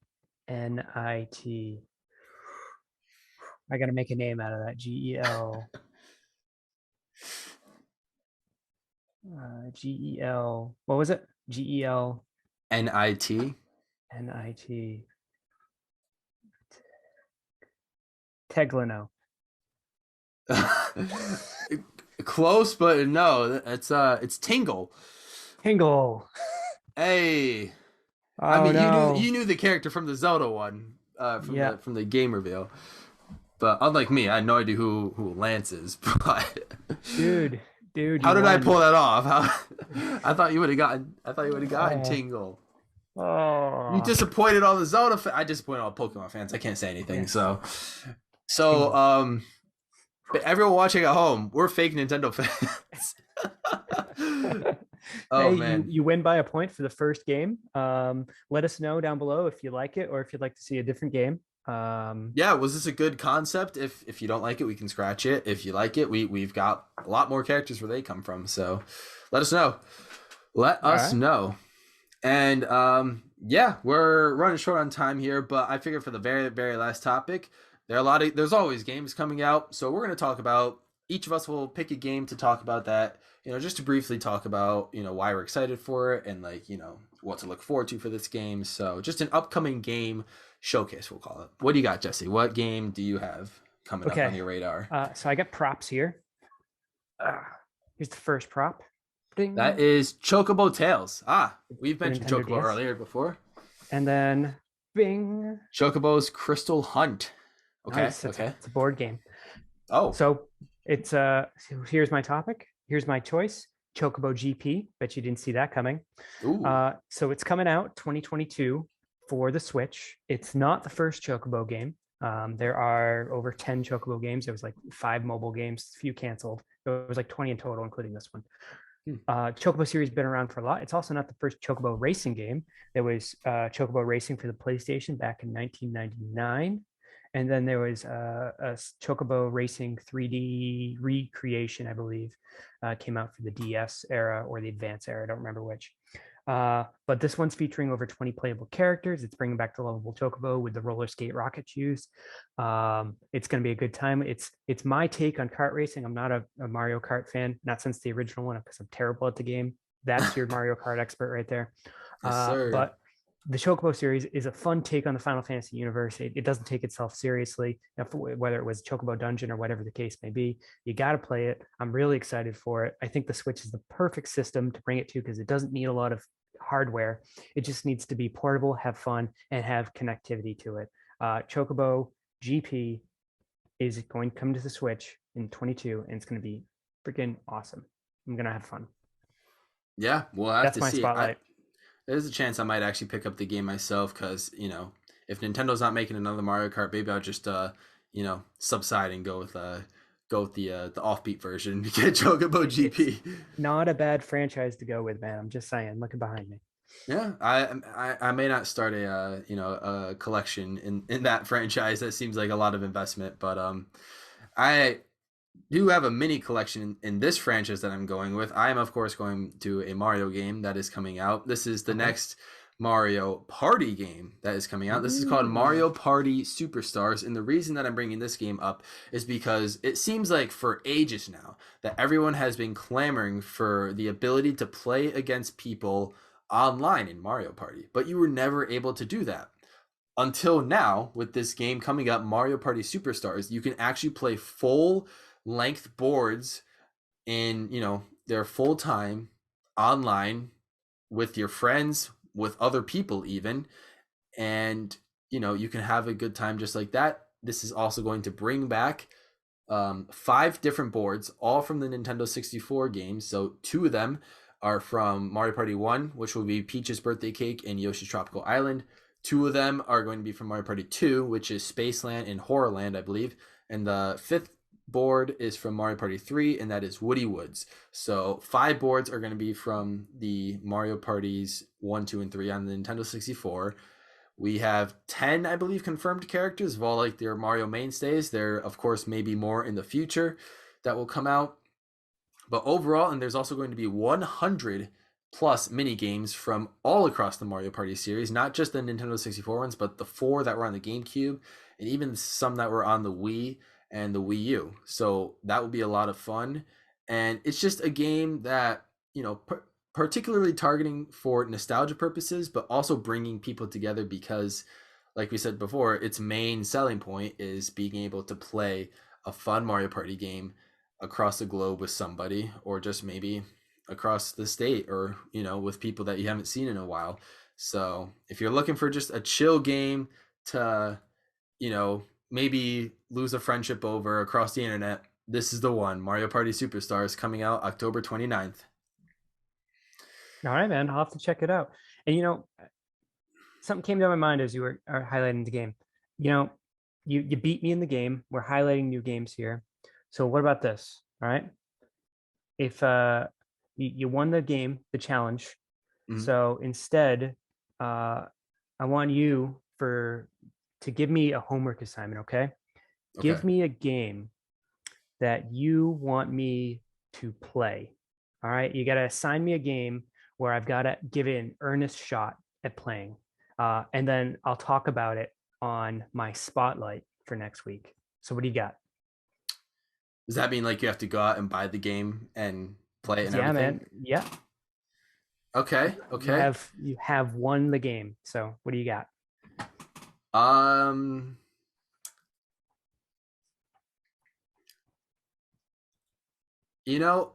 I got to make a name out of that. GEL. GEL. What was it? GEL. NIT. NIT. Teglino. Close, but no. It's Tingle. Tingle. Hey. Oh, I mean, no. you knew the character from the Zelda one, from the game reveal. But unlike me, I had no idea who Lance is. But dude, how did I pull that off? I thought you would have gotten Tingle. Oh, You disappointed all the Zelda. I disappointed all Pokemon fans. I can't say anything. So, but everyone watching at home, we're fake Nintendo fans. Oh, hey, man, you win by a point for the first game. Let us know down below if you like it or if you'd like to see a different game. Yeah, was this a good concept? If you don't like it, we can scratch it. If you like it, we've got a lot more characters where they come from. So let us know. Let us know. And yeah, we're running short on time here, but I figured for the very, very last topic, there's always games coming out. So we're going to talk about, each of us will pick a game to talk about that, just to briefly talk about, why we're excited for it and what to look forward to for this game. So just an upcoming game showcase, we'll call it. What do you got, Jesse? What game do you have coming up on your radar? So I got props here. Here's the first prop. Ding. That is Chocobo Tales. We've mentioned Chocobo earlier before. And then bing. Chocobo's Crystal Hunt. Okay. Nice. It's a board game. Oh, So it's so here's my topic. Here's my choice. Chocobo GP. Bet you didn't see that coming. ooh, So it's coming out 2022 for the Switch. It's not the first Chocobo game. There are over 10 Chocobo games. There was like 5 mobile games, a few canceled. There was like 20 in total, including this one. hmm. Chocobo series been around for a lot. It's also not the first Chocobo racing game. There was Chocobo Racing for the PlayStation back in 1999. And then there was a Chocobo Racing 3D recreation, I believe, came out for the DS era or the Advance era. I don't remember which. But this one's featuring over 20 playable characters. It's bringing back the lovable Chocobo with the roller skate rocket shoes. It's going to be a good time. It's my take on kart racing. I'm not a Mario Kart fan, not since the original one, because I'm terrible at the game. That's your Mario Kart expert right there. Yes, sir. But the Chocobo series is a fun take on the Final Fantasy universe. It doesn't take itself seriously, whether it was Chocobo Dungeon or whatever the case may be. You got to play it. I'm really excited for it. I think the Switch is the perfect system to bring it to because it doesn't need a lot of hardware. It just needs to be portable, have fun, and have connectivity to it. Chocobo GP is going to come to the Switch in 22, and it's going to be freaking awesome. I'm going to have fun. Yeah, we'll have That's to my see. spotlight. There's a chance I might actually pick up the game myself because if Nintendo's not making another Mario Kart, maybe I'll just subside and go with the offbeat version to get Chocobo It's GP. not a bad franchise to go with, man. I'm just saying. Looking behind me. Yeah, I may not start a collection in that franchise. That seems like a lot of investment, but I do have a mini collection in this franchise that I'm going with. I am, of course, going to a Mario game that is coming out. This is the Okay. next Mario Party game that is coming out. This is called Ooh. Mario Party Superstars. And the reason that I'm bringing this game up is because it seems like for ages now that everyone has been clamoring for the ability to play against people online in Mario Party, but you were never able to do that until now. With this game coming up, Mario Party Superstars, you can actually play full length boards in their full time online with your friends, with other people even, and you can have a good time just like that. This is also going to bring back 5 different boards, all from the Nintendo 64 games. So 2 of them are from Mario Party 1, which will be Peach's Birthday Cake and Yoshi's Tropical Island. 2 of them are going to be from Mario Party 2, which is Spaceland and Horrorland, I believe. And the 5th board is from Mario Party 3, and that is Woody Woods. So 5 boards are going to be from the Mario Parties 1, 2, and 3 on the Nintendo 64. We have 10, I believe, confirmed characters of all like their Mario mainstays. There, of course, may be more in the future that will come out. But overall, and there's also going to be 100 plus mini games from all across the Mario Party series, not just the Nintendo 64 ones, but the 4 that were on the GameCube, and even some that were on the Wii and the Wii U. So that will be a lot of fun. And it's just a game that, particularly targeting for nostalgia purposes, but also bringing people together because, like we said before, its main selling point is being able to play a fun Mario Party game across the globe with somebody, or just maybe across the state, or with people that you haven't seen in a while. So if you're looking for just a chill game to maybe lose a friendship over across the internet, this is the one. Mario Party Superstars, coming out October 29th. All right, man. I'll have to check it out. And something came to my mind as you were highlighting the game. You know, you beat me in the game. We're highlighting new games here. So what about this? All right. If you won the game, the challenge. Mhm. So instead, I want you to give me a homework assignment, okay? Okay. Give me a game that you want me to play. All right. You got to assign me a game where I've got to give it an earnest shot at playing. And then I'll talk about it on my spotlight for next week. So, what do you got? Does that mean like you have to go out and buy the game and play it and Yeah, everything? man. Yeah. Okay. You Okay. have won the game. So, what do you got? Um, you know,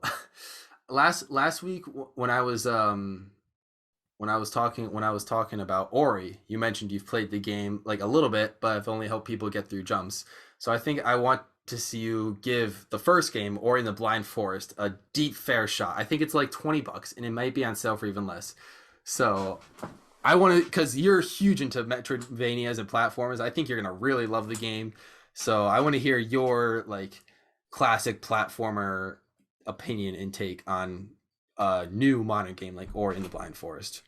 last week when I was talking about Ori, you mentioned you've played the game like a little bit, but I've only helped people get through jumps. So I think I want to see you give the first game, Ori and the Blind Forest, a deep fair shot. I think it's like $20, and it might be on sale for even less. So I want to, because you're huge into Metroidvanias and platformers. I think you're gonna really love the game. So I want to hear your like classic platformer opinion and take on a new modern game like Ori in the Blind Forest.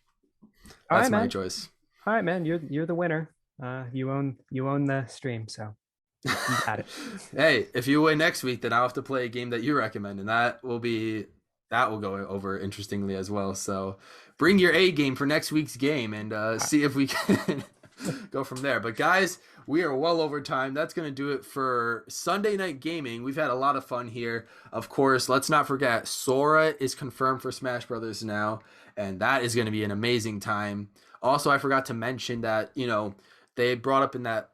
All That's right, my man. choice. All right, man. You're the winner. You own the stream, so you got it. Hey, if you win next week, then I'll have to play a game that you recommend, and that will go over interestingly as well. So bring your A game for next week's game and see if we can go from there. But guys, we are well over time. That's going to do it for Sunday Night Gaming. We've had a lot of fun here. Of course, let's not forget Sora is confirmed for Smash Brothers now, and that is going to be an amazing time. Also, I forgot to mention that, they brought up in that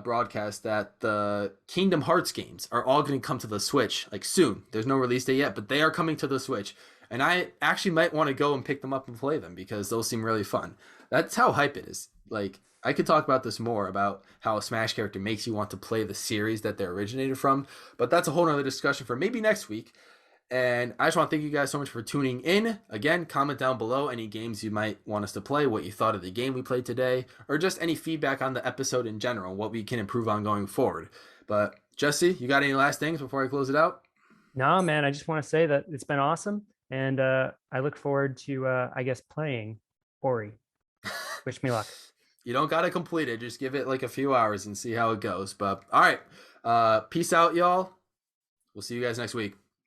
broadcast that the Kingdom Hearts games are all going to come to the Switch like soon. There's no release date yet, but they are coming to the Switch. And I actually might want to go and pick them up and play them because those seem really fun. That's how hype it is. Like, I could talk about this more about how a Smash character makes you want to play the series that they originated from, but that's a whole nother discussion for maybe next week. And I just want to thank you guys so much for tuning in. Again, comment down below any games you might want us to play, what you thought of the game we played today, or just any feedback on the episode in general, what we can improve on going forward. But Jesse, you got any last things before I close it out? No, man. I just want to say that it's been awesome, and I look forward to I guess playing Ori. Wish me luck. You don't got to complete it. Just give it like a few hours and see how it goes. But all right. Peace out, y'all. We'll see you guys next week.